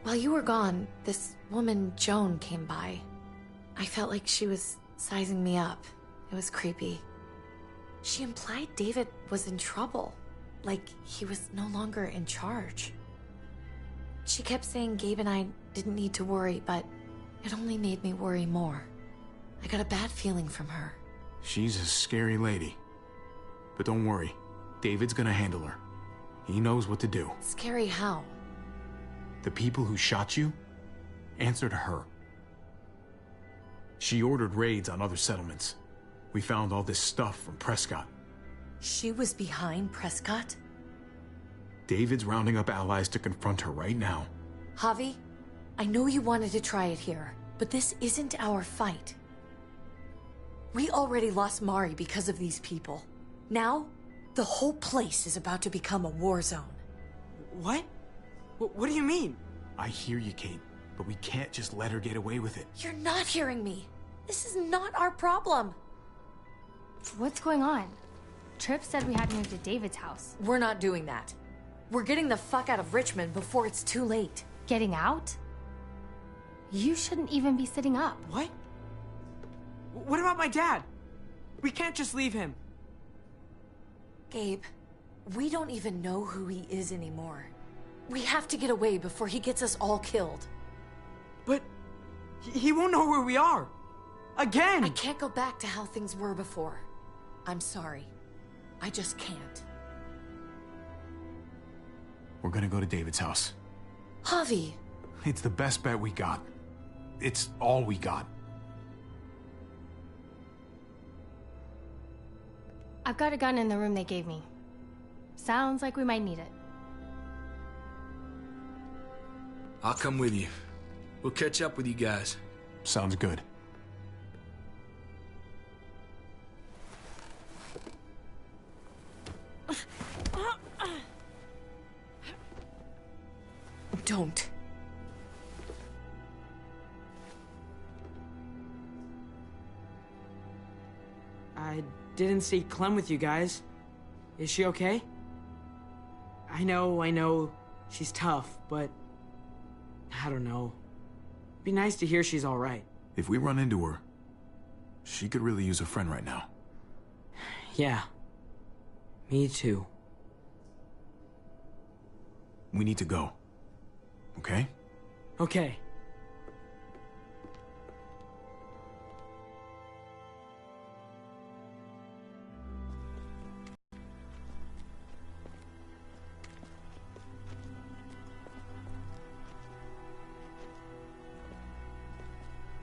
While you were gone, this woman, Joan, came by. I felt like she was sizing me up. It was creepy. She implied David was in trouble. Like he was no longer in charge. She kept saying Gabe and I didn't need to worry, but it only made me worry more. I got a bad feeling from her. She's a scary lady. But don't worry. David's gonna handle her. He knows what to do. Scary how? The people who shot you answer to her. She ordered raids on other settlements. We found all this stuff from Prescott. She was behind Prescott? David's rounding up allies to confront her right now. Javi, I know you wanted to try it here, but this isn't our fight. We already lost Mari because of these people. Now, the whole place is about to become a war zone. What? What do you mean? I hear you, Kate, but we can't just let her get away with it. You're not hearing me. This is not our problem. What's going on? Tripp said we had to move to David's house. We're not doing that. We're getting the fuck out of Richmond before it's too late. Getting out? You shouldn't even be sitting up. What? What about my dad? We can't just leave him. Gabe, we don't even know who he is anymore. We have to get away before he gets us all killed. But he won't know where we are. Again! I can't go back to how things were before. I'm sorry. I just can't. We're gonna go to David's house. Javi! It's the best bet we got. It's all we got. I've got a gun in the room they gave me. Sounds like we might need it. I'll come with you. We'll catch up with you guys. Sounds good. Don't. I didn't see Clem with you guys. Is she okay? I know, she's tough, but I don't know. Be nice to hear she's all right. If we run into her, she could really use a friend right now. Yeah. Me too. We need to go. Okay? Okay.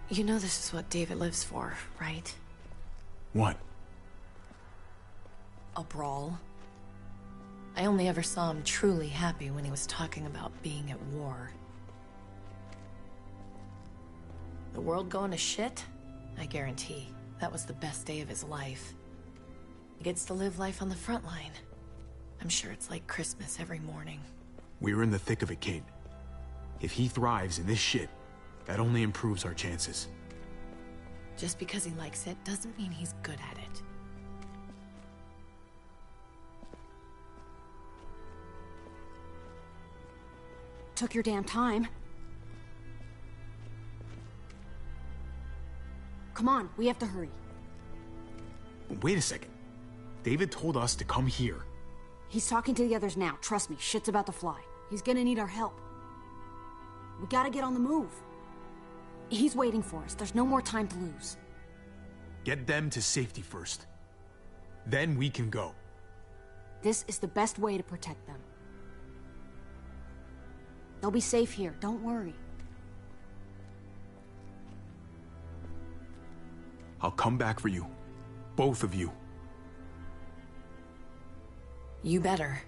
You know this is what David lives for, right? What? A brawl. I only ever saw him truly happy when he was talking about being at war. The world going to shit? I guarantee that was the best day of his life. He gets to live life on the front line. I'm sure it's like Christmas every morning. We're in the thick of it, Kate. If he thrives in this shit, that only improves our chances. Just because he likes it doesn't mean he's good at it. Took your damn time. Come on, we have to hurry. Wait a second. David told us to come here. He's talking to the others now. Trust me, shit's about to fly. He's gonna need our help. We gotta get on the move. He's waiting for us. There's no more time to lose. Get them to safety first. Then we can go. This is the best way to protect them. They'll be safe here, don't worry. I'll come back for you. Both of you. You better.